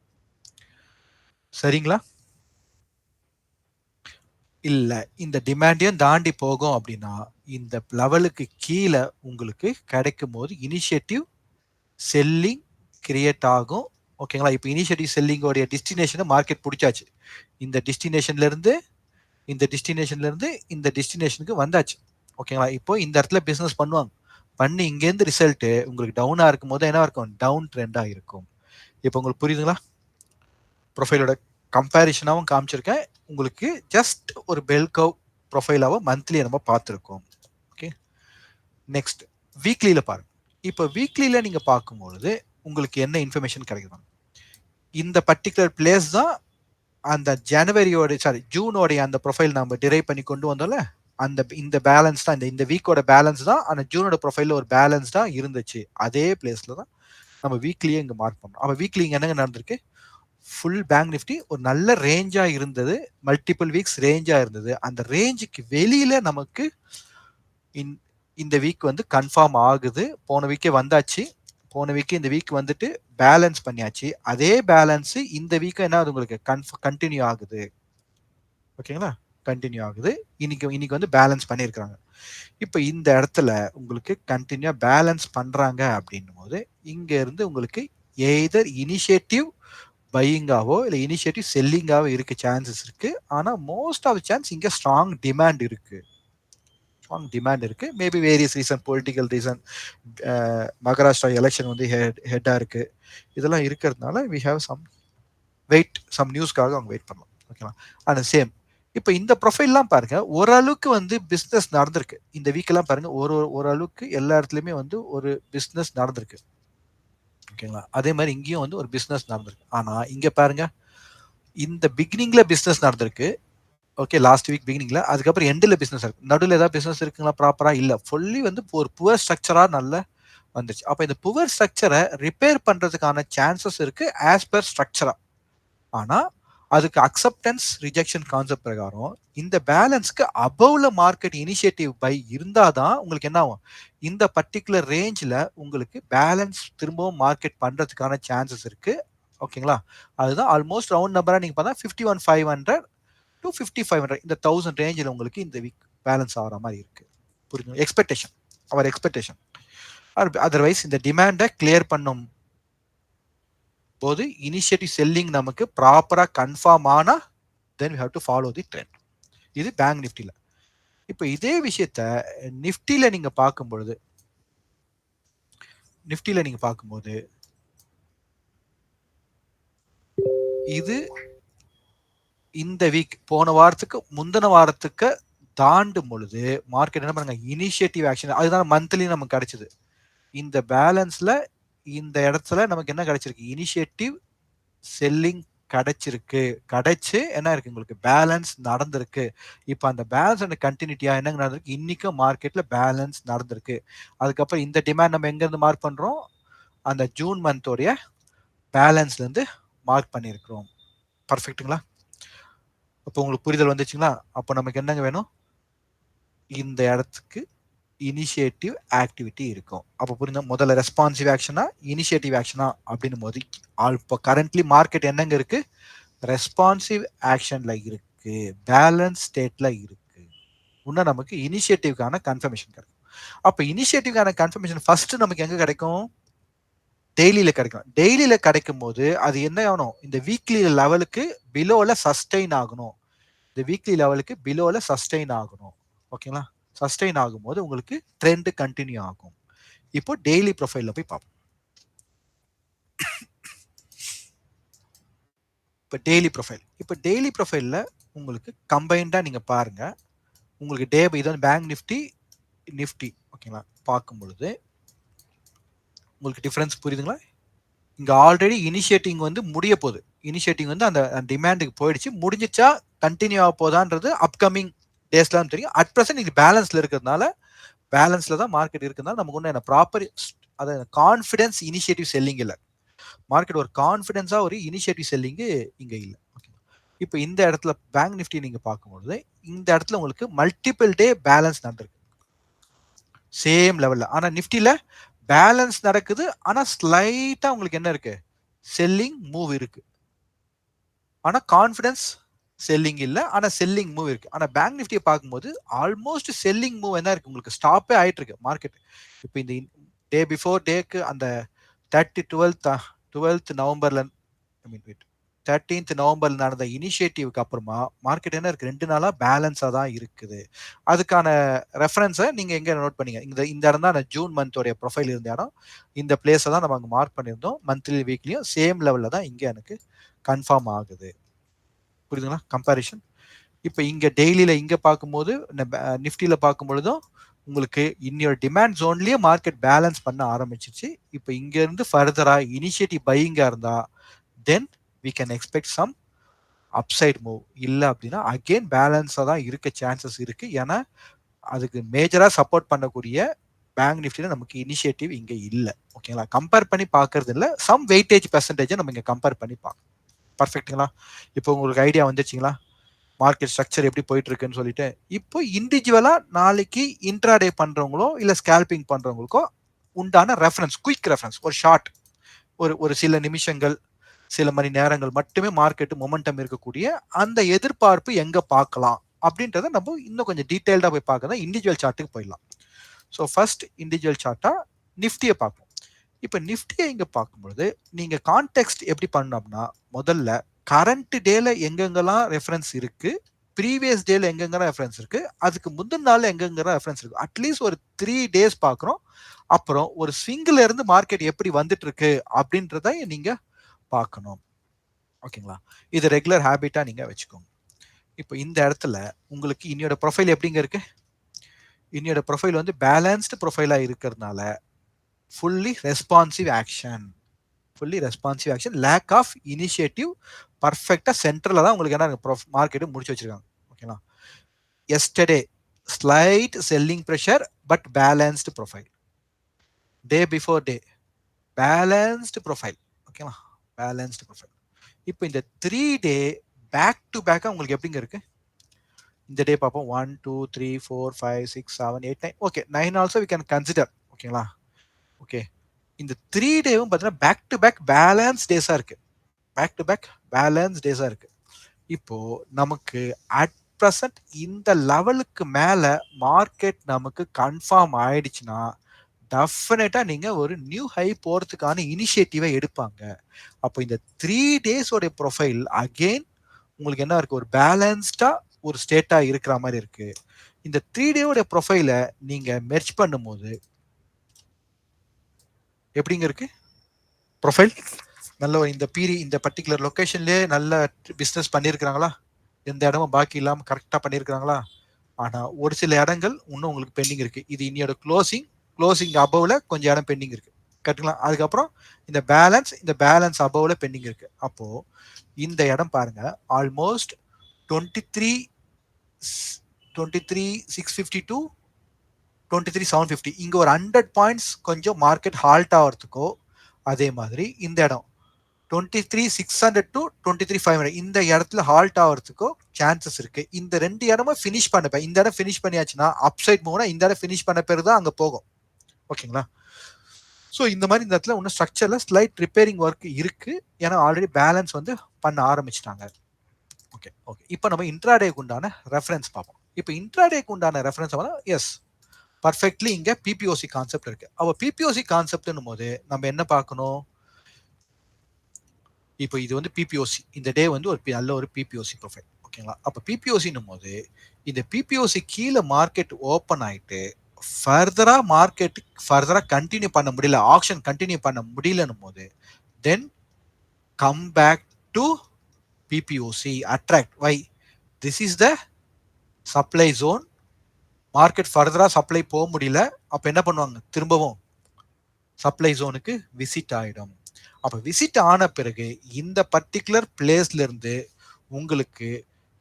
சரிங்களா? இல்ல இந்த டிமாண்டையும் தாண்டி போகும் அப்படின்னா இந்த லெவலுக்கு கீழே உங்களுக்கு கிடைக்கும் போது இனிஷியேட்டிவ் செல்லிங் கிரியேட் ஆகும். ஓகேங்களா? இப்போ இனிஷியேட்டிவ் செல்லிங்கோடைய டெஸ்டினேஷனை மார்க்கெட் பிடிச்சாச்சு. இந்த டெஸ்டினேஷன்ல இருந்து இந்த டெஸ்டினேஷனுக்கு வந்தாச்சு. ஓகேங்களா? இப்போ இந்த இடத்துல பிசினஸ் பண்ணுவாங்க. பண்ணி இங்கேருந்து ரிசல்ட் உங்களுக்கு டவுனா இருக்கும் போது என்ன இருக்கும்? டவுன் ட்ரெண்டா இருக்கும். இப்போ உங்களுக்கு புரியுதுங்களா? ப்ரொஃபைலோட கம்பேரிஷனாகவும் காமிச்சிருக்கேன். உங்களுக்கு ஜஸ்ட் ஒரு பெல் கர்வ் ப்ரொஃபைலாவோ மந்த்லி நம்ம பார்த்துருக்கோம். ஓகே, நெக்ஸ்ட் வீக்லியில் பாருங்க. இப்போ வீக்லியில் நீங்கள் பார்க்கும்பொழுது உங்களுக்கு என்ன இன்ஃபர்மேஷன் கிடைக்கும்? இந்த பர்டிகுலர் பிளேஸ் தான் அந்த ஜூனோடைய அந்த ப்ரொஃபைல் நம்ம டிரைவ் பண்ணி கொண்டு வந்தோம்ல, இந்த பேலன்ஸ் தான் இந்த வீக்கோட பேலன்ஸ் தான் அந்த ஜூனோட ப்ரொஃபைல்ல ஒரு பேலன்ஸ் தான் இருந்துச்சு. அதே பிளேஸ்ல தான் நம்ம வீக்லியே இங்க மார்க் பண்ணோம். அப்ப வீக்லி இங்க என்னங்க நடந்திருக்கு? ஃபுல் பேங்க் நிஃப்டி ஒரு நல்ல ரேஞ்சா இருந்தது, மல்டிபிள் வீக்ஸ் ரேஞ்சா இருந்தது. அந்த ரேஞ்சுக்கு வெளியில நமக்கு இந்த வீக் வந்து கன்ஃபார்ம் ஆகுது. போன வீக்கே வந்தாச்சு. போன வீக் இந்த வீக் வந்துட்டு பேலன்ஸ் பண்ணியாச்சு. அதே பேலன்ஸ் இந்த வீக்கும் என்ன ஆகுது உங்களுக்கு கண்டினியூ ஆகுது. ஓகேங்களா? கண்டினியூ ஆகுது. இன்னைக்கு வந்து பேலன்ஸ் பண்ணியிருக்காங்க. இப்போ இந்த இடத்துல உங்களுக்கு கண்டினியூ பேலன்ஸ் பண்றாங்க அப்படின்னும் போது இங்க இருந்து உங்களுக்கு எய்தர் இனிஷியேட்டிவ் பையிங்காவோ இல்லை இனிஷியேட்டிவ் செல்லிங்காவோ இருக்க சான்சஸ் இருக்கு. ஆனா மோஸ்ட் ஆஃப் சான்ஸ் இங்க ஸ்ட்ராங் டிமாண்ட் இருக்கு. ஸ்ட்ராங் டிமாண்ட் இருக்கு. Maybe various reason, political reason, Maharashtra election வந்து ஹெட்டா இருக்கு. இதெல்லாம் இருக்கிறதுனால வி ஹேவ் சம் நியூஸ்க்காக அவங்க வெயிட் பண்ணலாம். ஓகேவா? அண்ட் சேம் இப்போ இந்த ப்ரொஃபைல்லாம் பாருங்க, ஓரளவுக்கு வந்து பிஸ்னஸ் நடந்திருக்கு. இந்த வீக்கெல்லாம் பாருங்க, ஓரளவுக்கு எல்லா இடத்துலையுமே வந்து ஒரு பிஸ்னஸ் நடந்திருக்கு. ஓகேங்களா? அதே மாதிரி இங்கேயும் வந்து ஒரு பிஸ்னஸ் நடந்திருக்கு. ஆனா இங்க பாருங்க, இந்த பிகினிங்ல பிஸ்னஸ் நடந்திருக்கு. ஓகே, லாஸ்ட் வீக் பிகினிங்ல. அதுக்கப்புறம் எண்டில் பிஸ்னஸ் இருக்கு. நடுவில் ஏதாவது பிஸ்னஸ் இருக்குங்களா? ப்ராப்பரா இல்லை. ஃபுல்லி வந்து ஒரு புவர் ஸ்ட்ரக்சரா நல்லா வந்துச்சு. அப்போ இந்த புவர் ஸ்ட்ரக்சரை ரிப்பேர் பண்றதுக்கான சான்சஸ் இருக்கு ஆஸ் பர் ஸ்ட்ரக்சரா. ஆனா அதுக்கு அக்செப்டன்ஸ் ரிஜெக்ஷன் கான்செப்ட் பிரகாரம் இந்த பேலன்ஸ்க்கு அபவ்ல மார்க்கெட் இனிஷியேட்டிவ் பை இருந்தாதான் உங்களுக்கு என்ன ஆகும்? இந்த பர்டிகுலர் ரேஞ்சில் உங்களுக்கு பேலன்ஸ் திரும்பவும் மார்க்கெட் பண்றதுக்கான சான்சஸ் இருக்கு. ஓகேங்களா? அதுதான் ஆல்மோஸ்ட் ரவுண்ட் நம்பரா நீங்க பார்த்தா 51,500 to 5,500 இந்த 1000 ரேஞ்சில் உங்களுக்கு இந்த வீக் பேலன்ஸ் ஆகிற மாதிரி இருக்கு. புரியுது? Expectation, our expectation. அதர்வைஸ் இந்த டிமாண்டை கிளியர் பண்ணும் போது இனிஷியேட்டிவ் செல்லிங் நமக்கு ப்ராப்பரா கன்ஃபார்ம் ஆனா then we have to follow the trend. இது பேங்க் நிஃப்டில. இப்போ இதே விஷயத்த நிஃப்டில நீங்க பார்க்கும்பொழுது இது இந்த வீக் போன வாரத்துக்கு முந்தின வாரத்துக்கு தாண்டும் பொழுது மார்க்கெட் என்ன பண்ணுங்க? இனிஷியேட்டிவ் ஆக்ஷன், அதுதான் மந்த்லி நமக்கு கிடைச்சது. இந்த பேலன்ஸ்ல இந்த இடத்துல நமக்கு என்ன கிடைச்சிருக்கு? இனிஷியேட்டிவ் செல்லிங் கிடைச்சிருக்கு. கிடைச்சு என்ன இருக்கு? உங்களுக்கு பேலன்ஸ் நடந்திருக்கு. இப்போ அந்த பேலன்ஸ் அண்ட் கண்டினியூட்டியா என்னங்க நடந்திருக்கு? இன்னைக்கும் மார்க்கெட்ல பேலன்ஸ் நடந்திருக்கு. அதுக்கப்புறம் இந்த டிமாண்ட் நம்ம எங்க இருந்து மார்க் பண்றோம்? அந்த ஜூன் மந்தோடைய பேலன்ஸ்ல இருந்து மார்க் பண்ணியிருக்கிறோம். பர்ஃபெக்ட்டுங்களா? அப்போ உங்களுக்கு புரிதல் வந்துச்சுங்களா? அப்போ நமக்கு என்னங்க வேணும்? இந்த இடத்துக்கு இனிஷியேட்டிவ் ஆக்டிவிட்டி இருக்கும். அப்போ புரியுதா? முதல்ல ரெஸ்பான்சிவ் ஆக்ஷனா இனிஷியேட்டிவ் ஆக்ஷனா அப்படின்னு போது இப்போ கரண்ட்லி மார்க்கெட் என்னங்க இருக்கு? ரெஸ்பான்சிவ் ஆக்ஷன்ல இருக்கு, பேலன்ஸ் ஸ்டேட்ல இருக்கு. இன்னும் நமக்கு இனிஷியேட்டிவ்கான கன்ஃபர்மேஷன் கிடைக்கும். அப்போ இனிஷியேட்டிவ்கான கன்ஃபர்மேஷன் ஃபர்ஸ்ட் நமக்கு எங்க கிடைக்கும்? டெய்லியில கிடைக்கும். டெய்லியில கிடைக்கும் போது அது என்ன ஆகணும்? இந்த வீக்லி லெவலுக்கு பிலோல சஸ்டெயின் ஆகணும். இந்த வீக்லி லெவலுக்கு பிலோல சஸ்டெயின் ஆகணும். ஓகேங்களா? சஸ்டெயின் ஆகும்போது உங்களுக்கு ட்ரெண்ட் கண்டினியூ ஆகும். இப்போ டெய்லி ப்ரொஃபைல்ல போய் பார்ப்போம். இப்போ டெய்லி ப்ரொஃபைல்ல உங்களுக்கு கம்பைண்டா நீங்க பாருங்க. உங்களுக்கு இது வந்து பேங்க் நிஃப்டி ஓகேங்களா? பார்க்கும் பொழுது உங்களுக்கு டிஃபரன்ஸ் புரியுதுங்களா? இங்க ஆல்ரெடி இனிஷியேட்டிங் வந்து முடிய போகுது. இனிஷியேட்டிங் வந்து அந்த டிமாண்டுக்கு போயிடுச்சு. முடிஞ்சிச்சா கண்டினியூ ஆக போதான்றது அப்கமிங் டேஸ்ல தெரியும். அட் பிரசன்ட் நீங்க பேலன்ஸ்ல இருக்கிறதுனால, பேலன்ஸ்ல தான் மார்க்கெட் இருக்கிறதுனால நமக்கு ஒன்றும் என்ன ப்ராப்பர் அதாவது கான்ஃபிடன்ஸ் இனிஷியேட்டிவ் செல்லிங் இல்லை. மார்க்கெட் ஒரு கான்ஃபிடன்ஸா ஒரு இனிஷியேட்டிவ் செல்லிங் இங்க இல்லை. இப்போ இந்த இடத்துல பேங்க் நிஃப்டி நீங்க பார்க்கும்போது இந்த இடத்துல உங்களுக்கு மல்டிபிள் டே பேலன்ஸ் நடந்திருக்கு சேம் லெவல்ல. ஆனா நிஃப்டில பேலன்ஸ் நடக்குது. ஆனா ஸ்லைட்டா உங்களுக்கு என்ன இருக்கு? செல்லிங் மூவ் இருக்கு. ஆனா கான்ஃபிடன்ஸ் செல்லிங் இல்ல. ஆனா செல்லிங் மூவ் இருக்கு. ஆனா பேங்க் நிஃப்டியை பார்க்கும்போது ஆல்மோஸ்ட் செல்லிங் மூவ் என்ன இருக்கு? உங்களுக்கு ஸ்டாப்பே ஆயிட்டு இருக்கு மார்க்கெட். இப்போ இந்த டே பிஃபோர் டேக்கு அந்த 12th நவம்பர்ல ஐ மீன் 13th நவம்பர்ல நடந்த இனிஷியேட்டிவ்க்கு அப்புறமா மார்க்கெட் என்ன இருக்கு? 2 நாளா பேலன்ஸா தான் இருக்குது. அதுக்கான ரெஃபரன்ஸை நீங்க எங்க நோட் பண்ணீங்க? இந்த இடம் தான் ஜூன் மந்தோடைய ப்ரொஃபைல் இருந்த இடம். இந்த பிளேஸை தான் நம்ம அங்கே மார்க் பண்ணியிருந்தோம். மந்த்லி வீக்லியும் சேம் லெவலில் தான் இங்கே எனக்கு கன்ஃபார்ம் ஆகுது. புரியுதுங்களா? கம்பேரிஷன். இப்போ இங்க டெய்லியில இங்க பார்க்கும்போது நிஃப்டியில பார்க்கும் பொழுதும் உங்களுக்கு இன்னொரு டிமாண்ட் ஜோன்லயே மார்க்கெட் பேலன்ஸ் பண்ண ஆரம்பிச்சிச்சு. இப்போ இங்க இருந்து ஃபர்தரா இனிஷியேட்டிவ் பையிங்கா இருந்தா தென் we can expect some upside move. இல்ல அப்படின்னா அகெயின் பேலன்ஸா தான் இருக்க சான்சஸ் இருக்கு. ஏன்னா அதுக்கு மேஜரா சப்போர்ட் பண்ணக்கூடிய பேங்க் நிஃப்டில நமக்கு இனிஷியேட்டிவ் இங்க இல்ல. ஓகேங்களா? கம்பேர் பண்ணி பார்க்கறது இல்ல. சம் வெயிட்டேஜ் பெர்சன்டேஜ் நம்ம இங்க கம்பேர் பண்ணி பார்க்கணும். பர்ஃபெக்ட்டுங்களா? இப்போ உங்களுக்கு ஐடியா வந்துச்சுங்களா? மார்க்கெட் ஸ்ட்ரக்சர் எப்படி போயிட்டு இருக்குன்னு சொல்லிட்டு. இப்போ இண்டிவிஜுவலா நாளைக்கு இன்ட்ராடே பண்றவங்களோ இல்ல ஸ்கேல்பிங் பண்றவங்களுக்கோ உண்டான ரெஃபரன்ஸ், குயிக் ரெஃபரன்ஸ், ஒரு ஷார்ட், ஒரு சில நிமிஷங்கள், சில மணி நேரங்கள் மட்டுமே மார்க்கெட் மொமெண்டம் இருக்கக்கூடிய அந்த எதிர்பார்ப்பு எங்க பார்க்கலாம் அப்படின்றத நம்ம இன்னும் கொஞ்சம் டீடைல்டா போய் பார்க்க இண்டிவிஜுவல் சார்ட்டுக்கு போயிடலாம். ஸோ ஃபர்ஸ்ட் இண்டிவிஜுவல் சார்ட்டா நிஃப்டியை பார்ப்போம். இப்போ நிஃப்டியை இங்க பார்க்கும்பொழுது நீங்க கான்டெக்ஸ்ட் எப்படி பண்ணணும்னா முதல்ல கரண்ட் டேல எங்கெங்கெல்லாம் ரெஃபரன்ஸ் இருக்கு, ப்ரீவியஸ் டேல எங்கெங்கெல்லாம் ரெஃபரன்ஸ் இருக்கு, அதுக்கு முந்தின நாள் எங்கெங்கெல்லாம் ரெஃபரன்ஸ் இருக்கு, அட்லீஸ்ட் ஒரு 3 டேஸ் பார்க்குறோம். அப்புறம் ஒரு ஸ்விங்ல இருந்து மார்க்கெட் எப்படி வந்துட்டு இருக்கு அப்படின்றத நீங்க பார்க்கணும். ஓகேங்களா? இது ரெகுலர் ஹேபிட்டா நீங்க வச்சுக்கோங்க. இப்போ இந்த இடத்துல உங்களுக்கு இன்னியோட ப்ரொஃபைல் எப்படிங்க இருக்கு? இன்னியோட ப்ரொஃபைல் வந்து பேலன்ஸ்டு ப்ரொஃபைலா இருக்கிறதுனால fully responsive action, lag of initiative, பர்ஃபெக்டா சென்டர்ல தான் உங்களுக்கு என்ன மார்க்கெட் முடிச்சு வச்சிருக்காங்க. ஓகேங்களா? Yesterday slight selling pressure but balanced profile. Day before day balanced profile. ஓகேங்களா? Balanced profile. இப்போ இந்த 3 டே பேக் டு பேக்கா உங்களுக்கு எப்படிங்க இருக்கு? இந்த டே பார்ப்போம். 1 2 3 4 5 6 7 8 9. Okay, 9 also we can consider. ஓகேங்களா? ஓகே, இந்த 3 டேவும் பார்த்தீங்கன்னா பேக் டு பேக் பேலன்ஸ் டேஸா இருக்கு. பேக் டு பேக் பேலன்ஸ் டேஸா இருக்கு. இப்போ நமக்கு அட் பிரசன்ட் இந்த லெவலுக்கு மேல மார்க்கெட் நமக்கு கன்ஃபார்ம் ஆயிடுச்சுன்னா டெஃபினட்டா நீங்க ஒரு நியூ ஹை போறதுக்கான இனிஷியேட்டிவை எடுப்பாங்க. அப்போ இந்த 3 டேஸோட ப்ரொஃபைல் அகெயின் உங்களுக்கு என்ன இருக்கு? ஒரு பேலன்ஸ்டா ஒரு ஸ்டேட்டா இருக்கிற மாதிரி இருக்கு. இந்த 3 டேவோட ப்ரொஃபைல நீங்க மெர்ஜ் பண்ணும்போது எப்படிங்க இருக்கு ப்ரொஃபைல்? நல்ல இந்த இந்த பர்டிகுலர் லொகேஷன்லயே நல்ல பிசினஸ் பண்ணியிருக்கிறாங்களா? எந்த இடமும் பாக்கி இல்லாம கரெக்டா பண்ணியிருக்கிறாங்களா? ஆனா ஒரு சில இடங்கள் இன்னும் உங்களுக்கு பெண்டிங் இருக்கு. இது இன்னையோட க்ளோசிங் அபவ்ல கொஞ்சம் இடம் பெண்டிங் இருக்கு. கரெக்ட்டுங்களா? அதுக்கப்புறம் இந்த பேலன்ஸ் அபவ்ல பெண்டிங் இருக்கு. அப்போ இந்த இடம் பாருங்க, ஆல்மோஸ்ட் 23 650 டு 23 750. இங்க ஒரு 100 பாயிண்ட்ஸ் கொஞ்சம் மார்க்கெட் ஹால்ட் ஆகிறதுக்கோ, அதே மாதிரி இந்த இடம் 23 600 டு 23 500 இந்த இடத்துல ஹால்ட் ஆகிறதுக்கோ சான்சஸ் இருக்கு. இந்த 2 இடமும் ஃபினிஷ் பண்ண, இந்த இடம் ஃபினிஷ் பண்ணியாச்சுன்னா அப்சைட் மூவ்னா இந்த இடம் ஃபினிஷ் பண்ண பிறகு தான் அங்க போகும். ஓகேங்களா? ஸோ இந்த மாதிரி இந்த இடத்துல இன்னும் ஸ்ட்ரக்சர்ல ஸ்லைட் ரிப்பேரிங் ஒர்க் இருக்கு. ஏன்னா ஆல்ரெடி பேலன்ஸ் வந்து பண்ண ஆரம்பிச்சிட்டாங்க. ஓகே ஓகே, இப்போ நம்ம இன்ட்ராடேக்கு உண்டான ரெஃபரன்ஸ் பார்ப்போம். இப்போ இன்ட்ராடேக்கு உண்டான ரெஃபரன்ஸ் எஸ் பர்ஃபெக்ட்லி இங்க பிபிஓசி கான்செப்ட் இருக்கு. அவ பிபிஓசி கான்செப்ட்னும் போது நம்ம என்ன பார்க்கணும்? இப்போ இது வந்து பிபிஓசி, இந்த டே வந்து ஒரு நல்ல ஒரு பிபிஓசி ப்ரொஃபைல். ஓகேங்களா? அப்போ பிபிஓசின்னும் போது இந்த பிபிஓசி கீழே மார்க்கெட் ஓப்பன் ஆயிட்டு ஃபர்தரா கண்டினியூ பண்ண முடியல, ஆக்ஷன் கண்டினியூ பண்ண முடியலன்னும் போது then come back to PPOC, attract. Why? This is the supply zone. Market ஃபர்தரா சப்ளை போக முடியல. அப்ப என்ன பண்ணுவாங்க? திரும்பவும் சப்ளை ஜோனுக்கு விசிட் ஆயிடும். அப்ப விசிட் ஆன பிறகு இந்த பர்டிகுலர் பிளேஸ்ல இருந்து உங்களுக்கு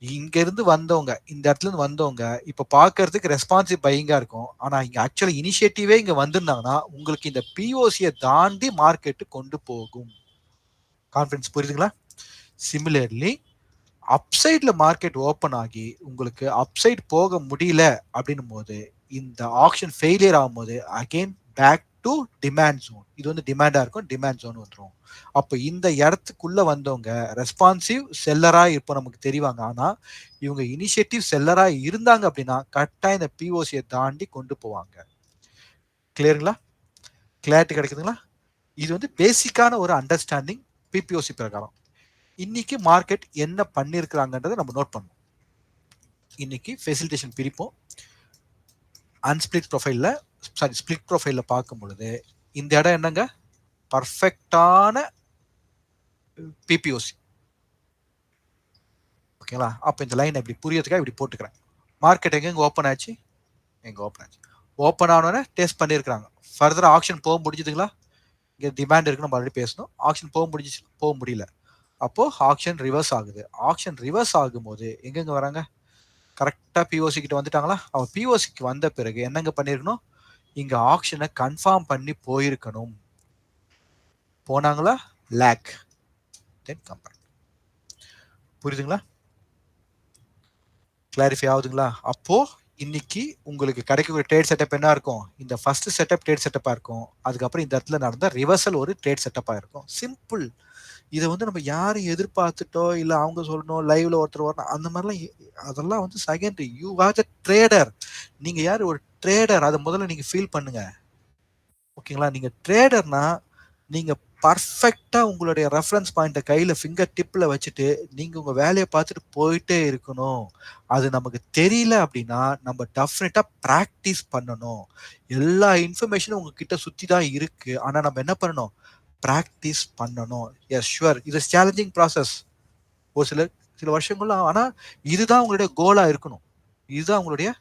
இங்க இருந்து வந்தவங்க, இந்த இடத்துல இருந்து வந்தவங்க இப்ப பாக்குறதுக்கு ரெஸ்பான்சிவ் பையிங்கா இருக்கும். ஆனா இங்க ஆக்சுவலி இனிஷியேட்டிவே இங்க வந்திருந்தாங்கன்னா உங்களுக்கு இந்த பிஓசியை தாண்டி மார்க்கெட் கொண்டு போகும். கான்ஃபிடன்ஸ் புரியுதுங்களா? சிமிலர்லி அப்சைட்ல மார்க்கெட் ஓப்பன் ஆகி உங்களுக்கு அப்சைட் போக முடியல அப்படின்னும் போது இந்த ஆக்ஷன் ஃபெயிலியர் ஆகும்போது again back to demand zone. இது வந்து டிமாண்டா இருக்கும், டிமாண்ட் ஜோன் வந்துடும். அப்போ இந்த இடத்துக்குள்ள வந்தவங்க ரெஸ்பான்சிவ் செல்லரா இப்போ நமக்கு தெரிவாங்க. ஆனா இவங்க இனிஷியேட்டிவ் செல்லரா இருந்தாங்க அப்படின்னா கரெக்டா இந்த பிஓசியை தாண்டி கொண்டு போவாங்க. கிளியருங்களா? கிளாரிட்டி கிடைக்குதுங்களா? இது வந்து பேசிக்கான ஒரு அண்டர்ஸ்டாண்டிங் பிபிஓசி பிரகாரம். இன்னைக்கு மார்க்கெட் என்ன பண்ணிருக்கிறாங்கன்றதை நம்ம நோட் பண்ணுவோம். இன்னைக்கு ஃபெசிலிட்டேஷன் பிரிப்போம். அன்ஸ்பிளிட் ப்ரொஃபைல்ல ஸ்பிளிட் ப்ரொஃபைல்ல பார்க்கும் பொழுது இந்த இடம் என்னங்க? பர்ஃபெக்டான பிபிஓசி. ஓகேங்களா? அப்போ இந்த லைன் இப்படி புரியறதுக்காக இப்படி போட்டுக்கிறேன். மார்க்கெட் எங்க ஓப்பன் ஆச்சு? எங்க ஓப்பன் ஆச்சு? ஓப்பன் ஆனோடனே டெஸ்ட் பண்ணியிருக்காங்க. ஃபர்தர் ஆக்ஷன் போக முடிஞ்சுதுங்களா? இங்கே டிமாண்ட் இருக்குன்னு நம்ம ஆல்ரெடி பேசணும். ஆக்ஷன் போக முடிஞ்சிச்சு, போக முடியல. அப்போ ஆக்ஷன் ரிவர்ஸ் ஆகுது. ஆக்ஷன் ரிவர்ஸ் ஆகும்போது எங்கெங்க வராங்க? கரெக்டாக பிஓசி கிட்ட வந்துட்டாங்களா? அவன் பிஓசிக்கு வந்த பிறகு என்னங்க பண்ணியிருக்கணும்? இங்க ஆக்ஷனை கன்ஃபார்ம் பண்ணி போயிருக்கணும். போனாங்களா? லேக் தென் கம்பேர். புரியுதுங்களா? கிளாரிஃபை ஆகுதுங்களா? அப்போ இன்னைக்கு உங்களுக்கு கிடைக்கக்கூடிய ட்ரேட் செட்டப் என்ன இருக்கும்? இந்த ஃபர்ஸ்ட் செட்டப் ட்ரேட் செட்டப்பா இருக்கும். அதுக்கப்புறம் இந்த இடத்துல நடந்த ரிவர்சல் ஒரு ட்ரேட் செட்டப்பா இருக்கும். சிம்பிள். இதை வந்து நம்ம யாரும் எதிர்பார்த்துட்டோ இல்ல அவங்க சொல்லணும் லைவ்ல ஒருத்தர் வரணும் அந்த மாதிரிலாம் அதெல்லாம் வந்து secondary. You are the trader. நீங்க யார்? ஒரு ட்ரேடர். அதை முதல்ல நீங்க ஃபீல் பண்ணுங்க. ஓகேங்களா? நீங்க ட்ரேடர்னா நீங்க பர்ஃபெக்டா உங்களுடைய ரெஃபரன்ஸ் பாயிண்ட கையில ஃபிங்கர் டிப்ல வச்சுட்டு நீங்க உங்க வேலையை பார்த்துட்டு போயிட்டே இருக்கணும். அது நமக்கு தெரியல அப்படின்னா நம்ம டெஃபினட்டா பிராக்டிஸ் பண்ணணும். எல்லா இன்ஃபர்மேஷனும் உங்ககிட்ட சுத்தி தான் இருக்கு. ஆனா நம்ம என்ன பண்ணணும்? பிராக்டிஸ் பண்ணணும். Yes sure. இது சேலஞ்சிங் ப்ராசஸ். ஒரு சில வருஷங்கள்ல. ஆனா இதுதான் உங்களுடைய கோலா இருக்கணும். இதுதான் உங்களுடைய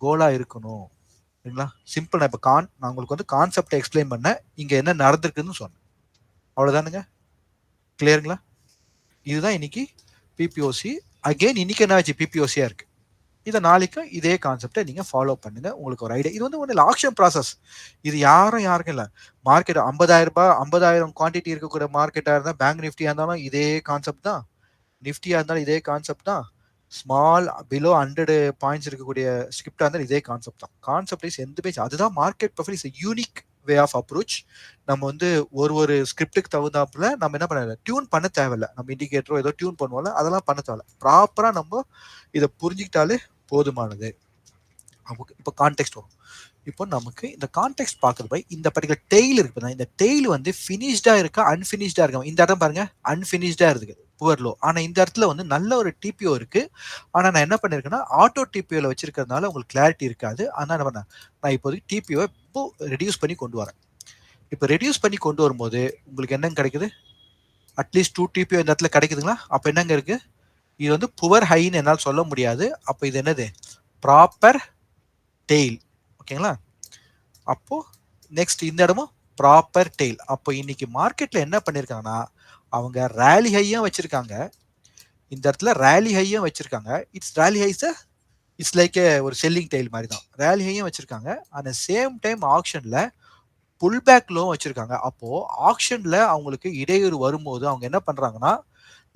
கோலா இருக்கணும். சரிங்களா? சிம்பிள். நான் இப்போ நான் உங்களுக்கு வந்து கான்செப்டை எக்ஸ்பிளைன் பண்ணேன். இங்க என்ன நடந்திருக்குன்னு சொன்னேன். அவ்வளவுதானுங்க. கிளியருங்களா? இதுதான் இன்னைக்கு பிபிஓசி. அகைன் இன்னைக்கு என்ன ஆச்சு? பிபிஓசியா இருக்கு. இதை நாளைக்கும் இதே கான்செப்டை நீங்க ஃபாலோ பண்ணுங்க. உங்களுக்கு ஒரு ஐடியா. இது வந்து ஒன்றும் ஆக்ஷன் ப்ராசஸ். இது யாருக்கும் இல்லை. மார்க்கெட் 50,000 ரூபாய் 50,000 குவான்டிட்டி இருக்கக்கூடிய மார்க்கெட்டா இருந்தா பேங்க் நிஃப்டியா இருந்தாலும் இதே கான்செப்ட் தான். நிஃப்டியா இருந்தாலும் இதே கான்செப்ட் தான். ஸ்மால் பிலோ 100 பாயிண்ட்ஸ் இருக்கக்கூடிய ஸ்கிரிப்டா இருந்தாலும் இதே கான்செப்ட் தான். கான்செப்ட் இஸ் எந்த பேஜ் அதுதான் market profile is unique way of approach. நம்ம வந்து ஒரு ஸ்கிரிப்டுக்கு தகுந்தாப்புல நம்ம என்ன பண்ண டியூன் பண்ண தேவையில்லை. நம்ம இண்டிகேட்டரோ ஏதோ டியூன் பண்ணுவோம்ல அதெல்லாம் பண்ண தேவையில்ல. ப்ராப்பரா நம்ம இதை புரிஞ்சுக்கிட்டாலே போதுமானது. இப்போ கான்டெக்ட் வரும். இப்போ நமக்கு இந்த கான்டெக்ட் பார்க்கறது இந்த பர்டிகுலர் டெய்ல் இருக்கு. இந்த டெய்ல் வந்து ஃபினிஷ்டா இருக்கா அன்பினிஷ்டா இருக்கா? இந்த இடம் பாருங்க அன்பினிஷ்டா இருக்கு புவர் லோ. ஆனா இந்த இடத்துல வந்து நல்ல ஒரு டிபிஓ இருக்கு. ஆனா நான் என்ன பண்ணிருக்கேன்னா ஆட்டோ டிபிஓல வச்சிருக்கிறதுனால உங்களுக்கு கிளாரிட்டி இருக்காது. அதனால என்ன பண்ணேன்? நான் இப்போதைக்கு டிபிஓ இப்போ ரெடியூஸ் பண்ணி கொண்டு வரேன். இப்போ ரெடியூஸ் பண்ணி கொண்டு வரும்போது உங்களுக்கு என்னங்க கிடைக்குது? அட்லீஸ்ட் 2 டிபிஓ இந்த இடத்துல கிடைக்குதுங்களா? அப்ப என்னங்க இருக்கு? இது வந்து புவர் ஹைன்னு என்னால் சொல்ல முடியாது. அப்போ இது என்னது? Proper tail. ஓகேங்களா? அப்போ நெக்ஸ்ட் இந்த இடமும் ப்ராப்பர் டெய்ல். அப்போ இன்னைக்கு மார்க்கெட்ல என்ன பண்ணிருக்காங்கன்னா அவங்க ரேலி ஹையும் வச்சிருக்காங்க. இந்த இடத்துல ரேலி ஹையும் வச்சிருக்காங்க. It's rally highs it's like ஒரு செல்லிங் டெய்ல் மாதிரி தான். ரேலி ஹையும் வச்சிருக்காங்க. அட் சேம் டைம் ஆக்ஷன்ல புல் பேக் லோவும் வச்சிருக்காங்க. அப்போ ஆக்ஷன்ல அவங்களுக்கு இடையூறு வரும்போது அவங்க என்ன பண்றாங்கன்னா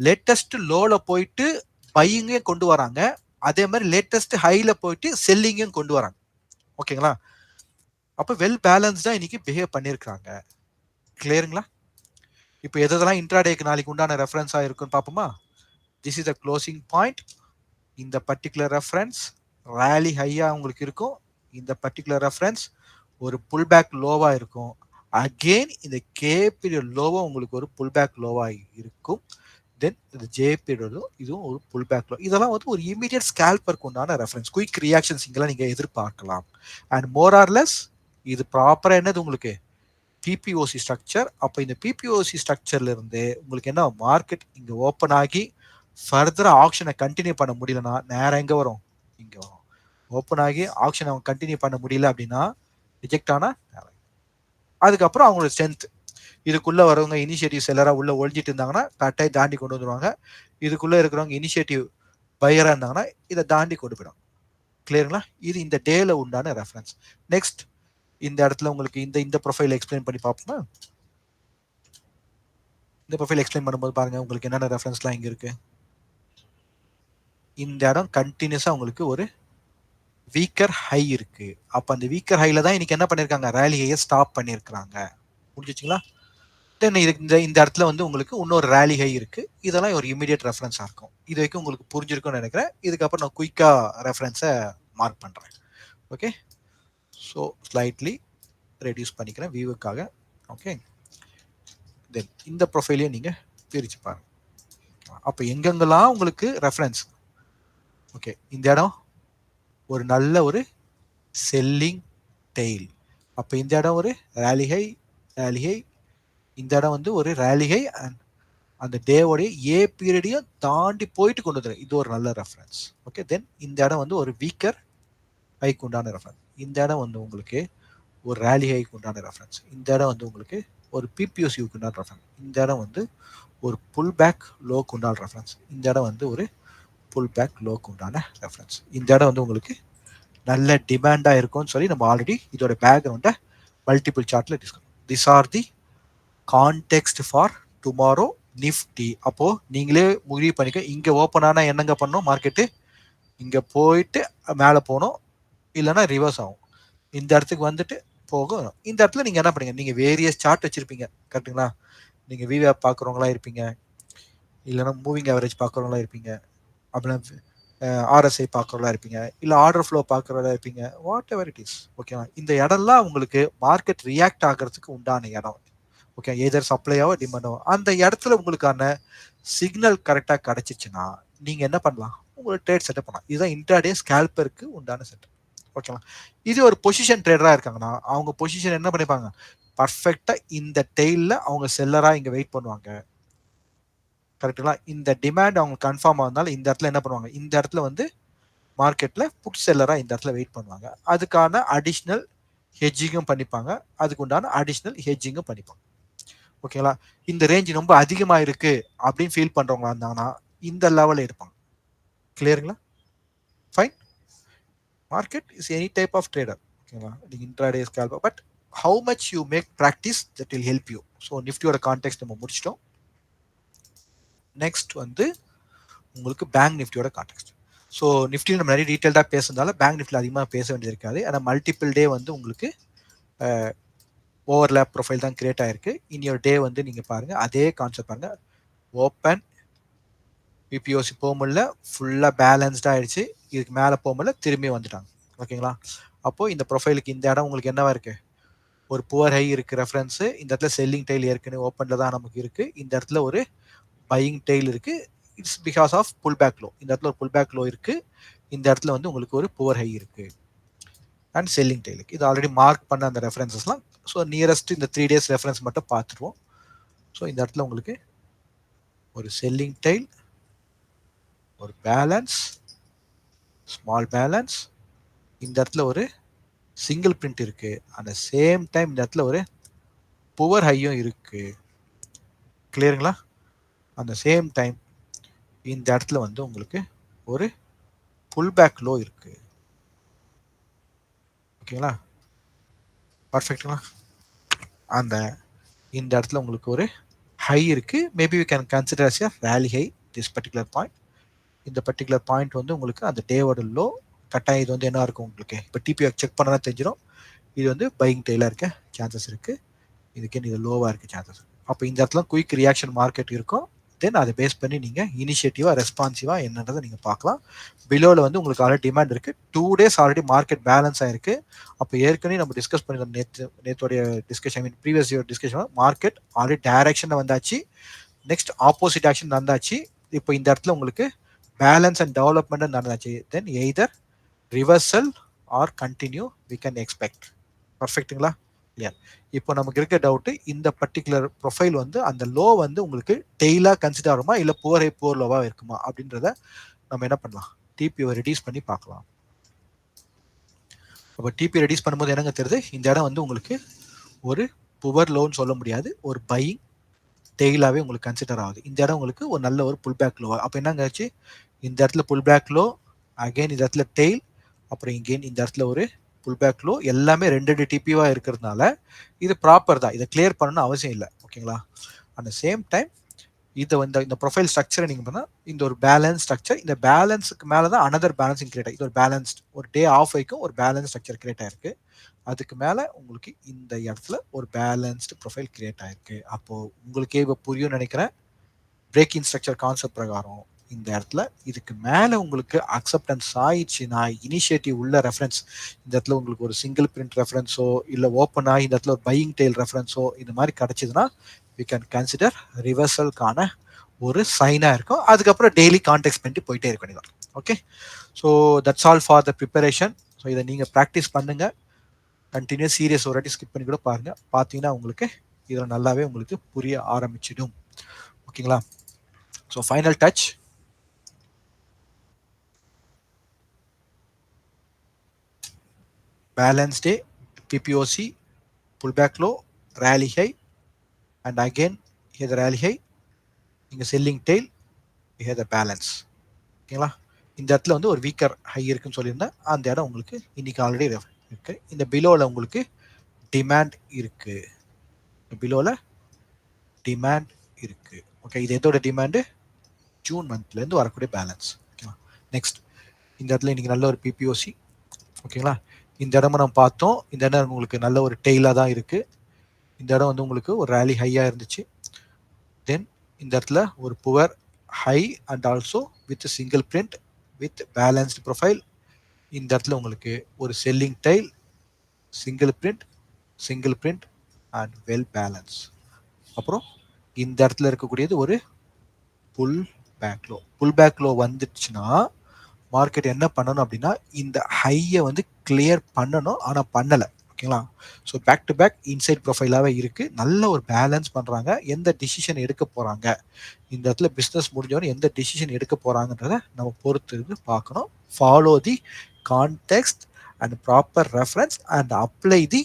லேட்டஸ்ட் லோல போயிட்டு பையிங்கையும் கொண்டு வராங்க. அதே மாதிரி லேட்டஸ்ட் ஹைல போயிட்டு செல்லிங்கையும் கொண்டு வராங்க. ஓகேங்களா? அப்போ வெல் பேலன்ஸ்டா இன்னைக்கு பிஹேவ் பண்ணிருக்காங்க. கிளியருங்களா? இப்போ எதெல்லாம் இன்ட்ராடேக்கு நாளைக்கு உண்டான ரெஃபரன்ஸா இருக்குன்னு பார்ப்போமா? This is the closing point. இந்த பர்டிகுலர் ரெஃபரன்ஸ் ரேலி ஹையா உங்களுக்கு இருக்கும். இந்த பர்டிகுலர் ரெஃபரன்ஸ் ஒரு புல் பேக் லோவா இருக்கும். அகெயின் இந்த கே பீரியட் லோவா உங்களுக்கு ஒரு புல் பேக் லோவா இருக்கும். தென் இந்த ஜே பீரியடும் இதுவும் ஒரு புல் பேக் லோ. இதெல்லாம் வந்து ஒரு இமீடியட் ஸ்கேல்பருக்கு உண்டான ரெஃபரன்ஸ். குயிக் ரியாக்ஷன்ஸ் இங்கெல்லாம் நீங்க எதிர்பார்க்கலாம். அண்ட் மோர் ஆர் லெஸ் இது ப்ராப்பரா என்னது உங்களுக்கு பிபிஓசி ஸ்ட்ரக்சர். அப்போ இந்த பிபிஓசி ஸ்ட்ரக்சர்ல இருந்து உங்களுக்கு என்ன மார்க்கெட் இங்க ஓப்பன் ஆகி ஃபர்தரா ஆக்ஷனை கண்டினியூ பண்ண முடியலன்னா நேரம் எங்க வரும்? இங்க வரும். ஓப்பன் ஆகி ஆக்ஷனை அவங்க கண்டினியூ பண்ண முடியல அப்படின்னா ரிஜெக்ட் ஆனா அதுக்கப்புறம் அவங்களோட ஸ்ட்ரென்த். இதுக்குள்ள வரவங்க இனிஷியேட்டிவ் செல்லரா உள்ள ஒழிஞ்சிட்டு இருந்தாங்கன்னா கட்டாயம் தாண்டி கொண்டு வந்துருவாங்க. இதுக்குள்ள இருக்கிறவங்க இனிஷியேட்டிவ் பையரா இருந்தாங்கன்னா இதை தாண்டி கொண்டு போயிடும். கிளியருங்களா? இது இந்த டேல உண்டான ரெஃபரன்ஸ். நெக்ஸ்ட் இந்த இடத்துல உங்களுக்கு இந்த ப்ரொஃபைல் எக்ஸ்பிளைன் பண்ணி பார்ப்போமா? இந்த ப்ரொஃபைல் எக்ஸ்பிளைன் பண்ணும்போது பாருங்க உங்களுக்கு என்னென்ன ரெஃபரன்ஸ்லாம் இங்க இருக்கு. இந்த இடம் கண்டினியூஸா உங்களுக்கு ஒரு வீக்கர் ஹை இருக்கு. அப்ப அந்த வீக்கர் ஹைல தான் இன்னைக்கு என்ன பண்ணிருக்காங்க? ரேலியை ஸ்டாப் பண்ணிருக்காங்க. முடிஞ்சிச்சுங்களா? தென் இந்த இடத்துல வந்து உங்களுக்கு இன்னொரு ரேலி ஹை இருக்கு. இதெல்லாம் ஒரு இமீடியட் ரெஃபரன்ஸா இருக்கும். இது வரைக்கும் உங்களுக்கு புரிஞ்சிருக்கும்னு நினைக்கிறேன். இதுக்கப்புறம் நான் குயிக்கா ரெஃபரன்ஸை மார்க் பண்றேன். ஓகே, ஸோ ஸ்லைட்லி ரெடியூஸ் பண்ணிக்கிறேன் வியூவுக்காக. ஓகே, தென் இந்த ப்ரொஃபைலையும் நீங்க பிரிச்சு பாருங்க. அப்போ எங்கெங்கெல்லாம் உங்களுக்கு ரெஃபரன்ஸ். ஓகே, இந்த இடம் ஒரு நல்ல ஒரு செல்லிங் டெய்ல். அப்போ இந்த இடம் ஒரு ரேலி ஹை. இந்த இடம் வந்து ஒரு ரேலி ஹை அண்ட் அந்த டேவோடைய ஏ பீரியடையும் தாண்டி போயிட்டு கொண்டு வந்துடும். இது ஒரு நல்ல ரெஃபரன்ஸ். ஓகே, தென் இந்த இடம் வந்து ஒரு வீக்கர் ஹைக்கு உண்டான ரெஃபரன்ஸ். இந்த இடம் வந்து உங்களுக்கு ஒரு ரேலி ஹைக்கு உண்டான ரெஃபரன்ஸ். இந்த இடம் வந்து உங்களுக்கு ஒரு பிபிஓசிக்கு உண்டான ரெஃபரன்ஸ். இந்த இடம் வந்து ஒரு புல் பேக் லோக்கு உண்டான ரெஃபரன்ஸ். இந்த இடம் வந்து ஒரு புல் பேக் லோக்கு உண்டான ரெஃபரன்ஸ். இந்த இடம் வந்து உங்களுக்கு நல்ல டிமாண்டாக இருக்கும்னு சொல்லி நம்ம ஆல்ரெடி இதோட பேக்ரவுண்டை மல்டிபிள் சார்ட்ல discuss. This are the context for tomorrow Nifty. அப்போ நீங்களே முடிவு பண்ணிக்க, இங்க ஓப்பன் ஆனா என்னங்க பண்ணும் மார்க்கெட்டு, இங்க போயிட்டு மேலே போகணும், இல்லைன்னா ரிவர்ஸ் ஆகும். இந்த இடத்துக்கு வந்துட்டு போகும். இந்த இடத்துல நீங்க என்ன பண்ணுங்க, நீங்க வேரியஸ் சார்ட் வச்சிருப்பீங்க கரெக்டுங்களா. நீங்க விவேப் பார்க்குறவங்களா இருப்பீங்க, இல்லைன்னா மூவிங் ஆவரேஜ் பார்க்குறவங்களா இருப்பீங்க, அப்படின்னா ஆர்எஸ்ஐ பார்க்குறவங்களா இருப்பீங்க, இல்லை ஆர்டர் ஃப்ளோ பார்க்குறவங்களா இருப்பீங்க, வாட் எவர் இட் இஸ். ஓகேவா. இந்த இடம்லாம் உங்களுக்கு மார்க்கெட் ரியாக்ட் ஆகிறதுக்கு உண்டான இடம். ஓகே, எதர் சப்ளையாவோ டிமாண்டோ, அந்த இடத்துல உங்களுக்கான சிக்னல் கரெக்டாக கிடைச்சிச்சுன்னா நீங்க என்ன பண்ணலாம், உங்களுக்கு ட்ரேட் செட்டப் பண்ணலாம். இதுதான் இன்ட்ராடே ஸ்கேல்பருக்கு உண்டான செட்டப். ஓகேவா. இது ஒரு பொசிஷன் ட்ரேடரா இருக்காங்கன்னா அவங்க பொசிஷன் என்ன பண்ணிப்பாங்க, பர்ஃபெக்டா இந்த டெய்ல அவங்க செல்லரா இங்க வெயிட் பண்ணுவாங்க. கரெக்டுங்களா. இந்த டிமாண்ட் அவங்க கன்ஃபார்ம் ஆனாலும் இந்த இடத்துல என்ன பண்ணுவாங்க, இந்த இடத்துல வந்து மார்க்கெட்ல புட் செல்லரா இந்த இடத்துல வெயிட் பண்ணுவாங்க. அதுக்கான அடிஷ்னல் ஹெட்ஜிங்கும் பண்ணிப்பாங்க, அதுக்கு உண்டான அடிஷ்னல் ஹெட்ஜிங்கும் பண்ணிப்பாங்க. ஓகேங்களா. இந்த ரேஞ்ச் ரொம்ப அதிகமா இருக்கு அப்படின்னு ஃபீல் பண்றவங்களா இருந்தாங்கன்னா இந்த லெவல்ல எடுப்பாங்க. கிளியருங்களா. Fine. Market is any type of trader. ஓகேங்களா. நீங்க intraday scalper, but how much you make practice that will help you. So நிஃப்டியோட கான்டெக்ட் நம்ம முடிச்சிட்டோம். நெக்ஸ்ட் வந்து உங்களுக்கு பேங்க் நிஃப்டியோட கான்டெக்ட். ஸோ நிஃப்டியில் நம்ம நிறைய டீட்டெயில்டாக பேசுறதுனால பேங்க் நிஃப்டியில் அதிகமாக பேச வேண்டியது இருக்காது. ஆனால் மல்டிபிள் டே வந்து உங்களுக்கு ஓவர்லேப் ப்ரொஃபைல் தான் கிரியேட் ஆயிருக்கு. இன்னொரு டே வந்து நீங்க பாருங்க, அதே கான்செப்ட் பாருங்க. ஓப்பன் பிபிஓசி போக முடியல, ஃபுல்லாக பேலன்ஸ்டாக ஆயிடுச்சு. இதுக்கு மேலே போக முடியல, திரும்பி வந்துட்டாங்க. ஓகேங்களா. அப்போ இந்த ப்ரொஃபைலுக்கு இந்த இடம் உங்களுக்கு என்னவா இருக்கு, ஒரு புவர் ஹை இருக்கு ரெஃபரன்ஸ். இந்த இடத்துல செல்லிங் டெய்ல் ஏற்கனவே ஓப்பன்ல தான் நமக்கு இருக்கு. இந்த இடத்துல ஒரு பையிங் டெய்ல் இருக்கு. It's because of pull back low. இந்த இடத்துல ஒரு புல் பேக் லோ இருக்கு. இந்த இடத்துல வந்து உங்களுக்கு ஒரு புவர் ஹை இருக்கு அண்ட் செல்லிங் டெய்லுக்கு. இது ஆல்ரெடி மார்க் பண்ண அந்த ரெஃபரன்சஸ்லாம். ஸோ நியரஸ்ட் இந்த 3 days ரெஃபரன்ஸ் மட்டும் பார்த்துருவோம். ஸோ இந்த இடத்துல உங்களுக்கு ஒரு செல்லிங் டெய்ல், ஒரு பேலன்ஸ், ஸ்மால் பேலன்ஸ், இந்த இடத்துல ஒரு சிங்கிள் பிரிண்ட் இருக்கு. அந்த சேம் டைம் இந்த இடத்துல ஒரு புவர் ஹையும் இருக்கு. கிளியருங்களா. அந்த சேம் டைம் இந்த இடத்துல வந்து உங்களுக்கு ஒரு புல் பேக் லோ இருக்கு. ஓகேங்களா. பர்ஃபெக்ட்டுங்களா. அந்த இந்த இடத்துல உங்களுக்கு ஒரு ஹை இருக்கு. Maybe you can consider as a rally high this particular point. இந்த பர்டிகுலர் பாயிண்ட் வந்து உங்களுக்கு அந்த டேவோட லோ. கட்டாயம் இது வந்து என்ன இருக்கும் உங்களுக்கு, இப்போ டிபிஓ செக் பண்ணனா தெரிஞ்சிடும். இது வந்து பையிங் டெய்லாக இருக்க சான்சஸ் இருக்கு. இதுக்கு இது லோவாக இருக்க சான்சஸ். அப்போ இந்த இடத்துல குயிக் ரியாக்ஷன் மார்க்கெட் இருக்கும். தென் அதை பேஸ் பண்ணி நீங்கள் இனிஷியேட்டிவாக ரெஸ்பான்சிவாக என்னன்றதை நீங்கள் பார்க்கலாம். பிலோவில் வந்து உங்களுக்கு ஆல்ரெடி டிமாண்ட் இருக்குது. 2 days ஆல்ரெடி மார்க்கெட் பேலன்ஸ் ஆயிருக்கு. அப்போ ஏற்கனவே நம்ம டிஸ்கஸ் பண்ணிருந்தோம், நேற்றோடைய discussion, previous year discussion, market already டைரக்ஷனில் வந்தாச்சு. நெக்ஸ்ட் ஆப்போசிட் ஆக்ஷன் நடந்தாச்சு. இப்போ இந்த இடத்துல உங்களுக்கு பேலன்ஸ் அண்ட் டெவலப்மெண்ட் நடந்தாச்சு. Then either reversal or continue we can expect. பர்ஃபெக்ட்டுங்களா. இல்லையா. இப்போ நமக்கு இருக்க டவுட், இந்த பர்டிகுலர் ப்ரொஃபைல் வந்து அந்த லோ வந்து உங்களுக்கு டெய்லா கன்சிடர் ஆகுமா, இல்லை புவர் ஹை புவர் லோவா இருக்குமா அப்படின்றத நம்ம என்ன பண்ணலாம், டிபிஓ ரெடியூஸ் பண்ணி பார்க்கலாம். அப்போ டிபி ரெடியூஸ் பண்ணும்போது என்னங்க தெரியுது, இந்த இடம் வந்து உங்களுக்கு ஒரு புவர் லோன்னு சொல்ல முடியாது, ஒரு பையிங் டெய்லாவே உங்களுக்கு கன்சிடர் ஆகுது. இந்த இடம் உங்களுக்கு ஒரு நல்ல ஒரு புல் பேக் லோ. அப்போ என்னங்க ஆச்சு, இந்த இடத்துல புல் பேக் லோ, அகைன் இந்த இடத்துல டெய்ல், அப்புறம் இங்கேன் இந்த இடத்துல ஒரு புல் பேக் லோ, எல்லாமே 2 டிபிவா இருக்கிறதுனால இது ப்ராப்பர் தான். இதை கிளியர் பண்ணணும்னு அவசியம் இல்லை. ஓகேங்களா. அட் சேம் டைம் இதை வந்து இந்த ப்ரொஃபைல் ஸ்ட்ரக்சரை நீங்கள் பண்ணால் இந்த ஒரு பேலன்ஸ் ஸ்ட்ரக்சர், இந்த பேலன்ஸுக்கு மேலே தான் அனதர் பேலன்சிங் கிரியேட் ஆகி, இது ஒரு பேலன்ஸ்ட் ஒரு டே ஆஃப் வைக்கும் ஒரு பேலன்ஸ் ஸ்ட்ரக்சர் கிரியேட் ஆயிருக்கு. அதுக்கு மேலே உங்களுக்கு இந்த இடத்துல ஒரு பேலன்ஸ்டு ப்ரொஃபைல் கிரியேட் ஆயிருக்கு. அப்போது உங்களுக்கே இப்போ புரியும் நினைக்கிறேன், பிரேக்கிங் ஸ்ட்ரக்சர் கான்செப்ட் பிரகாரம் இந்த இடத்துல இதுக்கு மேலே உங்களுக்கு அக்செப்டன்ஸ் ஆயிடுச்சுன்னா, இனிஷியேட்டிவ் உள்ள ரெஃபரன்ஸ், இந்த இடத்துல உங்களுக்கு ஒரு சிங்கிள் பிரிண்ட் ரெஃபரன்ஸோ இல்லை ஓப்பன் ஆகி இந்த இடத்துல ஒரு பையிங் டெய்ல் ரெஃபரன்ஸோ இந்த மாதிரி கிடைச்சதுன்னா வி கேன் கன்சிடர் ரிவர்சலுக்கான ஒரு சைனாக இருக்கும். அதுக்கப்புறம் டெய்லி கான்டெக்ட் பண்ணிட்டு போயிட்டே இருக்க வேண்டியதான். Okay. So that's all for the preparation. So இதை நீங்கள் ப்ராக்டிஸ் பண்ணுங்க. கண்டினியூஸ் சீரியஸ் ஒரு வாட்டி ஸ்கிப் பண்ணி கூட பாருங்க. பார்த்தீங்கன்னா உங்களுக்கு இதில் நல்லாவே உங்களுக்கு புரிய ஆரம்பிச்சிடும். ஓகேங்களா. So final touch. Balance day, PPOC, pullback low, rally high, and again here the rally high, இங்கே selling tail, here the balance. ஓகேங்களா? இந்த இடத்துல வந்து ஒரு வீக்கர் ஹை இருக்குன்னு சொல்லியிருந்தேன். அந்த இடம் உங்களுக்கு இன்னைக்கு ஆல்ரெடி இருக்கு. இந்த பிலோவில் உங்களுக்கு டிமாண்ட் இருக்கு. பிலோவில் டிமாண்ட் இருக்கு. ஓகே, இது எதோட டிமாண்டு? ஜூன் மந்த்லேருந்து வரக்கூடிய பேலன்ஸ். ஓகேங்களா? நெக்ஸ்ட் இந்த இடத்துல இன்னைக்கு நல்ல ஒரு பிபிஓசி. ஓகேங்களா? இந்த இடமும் நம்ம பார்த்தோம். இந்த இடம் உங்களுக்கு நல்ல ஒரு டெய்லாக தான் இருக்கு. இந்த இடம் வந்து உங்களுக்கு ஒரு ரேலி ஹையாக இருந்துச்சு. தென் இந்த இடத்துல ஒரு poor high and also with single print with balanced profile. இந்த இடத்துல உங்களுக்கு ஒரு selling tail, single print and well balance. அப்புறம் இந்த இடத்துல இருக்கக்கூடியது ஒரு புல் பேக் லோ வந்துச்சுன்னா மார்க்கெட் என்ன பண்ணணும் அப்படின்னா இந்த ஹையை வந்து கிளியர் பண்ணணும், ஆனால் பண்ணலை. ஓகேங்களா? So back to back inside ப்ரொஃபைலாகவே இருக்குது. நல்ல ஒரு பேலன்ஸ் பண்ணுறாங்க. எந்த டிசிஷன் எடுக்க போகிறாங்க, இந்த இடத்துல பிஸ்னஸ் முடிஞ்சவொடனே எந்த டிசிஷன் எடுக்க போகிறாங்கன்றத நம்ம பொறுத்து இருந்து பார்க்கணும். Follow the context and proper reference and apply the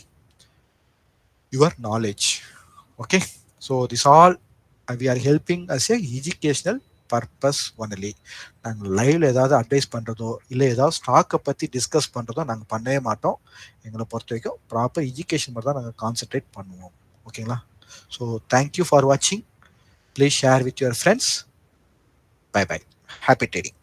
your knowledge. Okay, so this all we are helping as a educational purpose only. நாங்கள் லைவ்ல ஏதாவது அட்வைஸ் பண்ணுறதோ இல்லை ஏதாவது ஸ்டாக்கை பற்றி டிஸ்கஸ் பண்ணுறதோ நாங்கள் பண்ணவே மாட்டோம். எங்களை பொறுத்த வரைக்கும் ப்ராப்பர் எஜுகேஷன் மட்டும் தான் நாங்கள் கான்சென்ட்ரேட் பண்ணுவோம். ஓகேங்களா? ஸோ தேங்க்யூ ஃபார் வாட்சிங். Please share with your friends. Bye bye. Happy trading.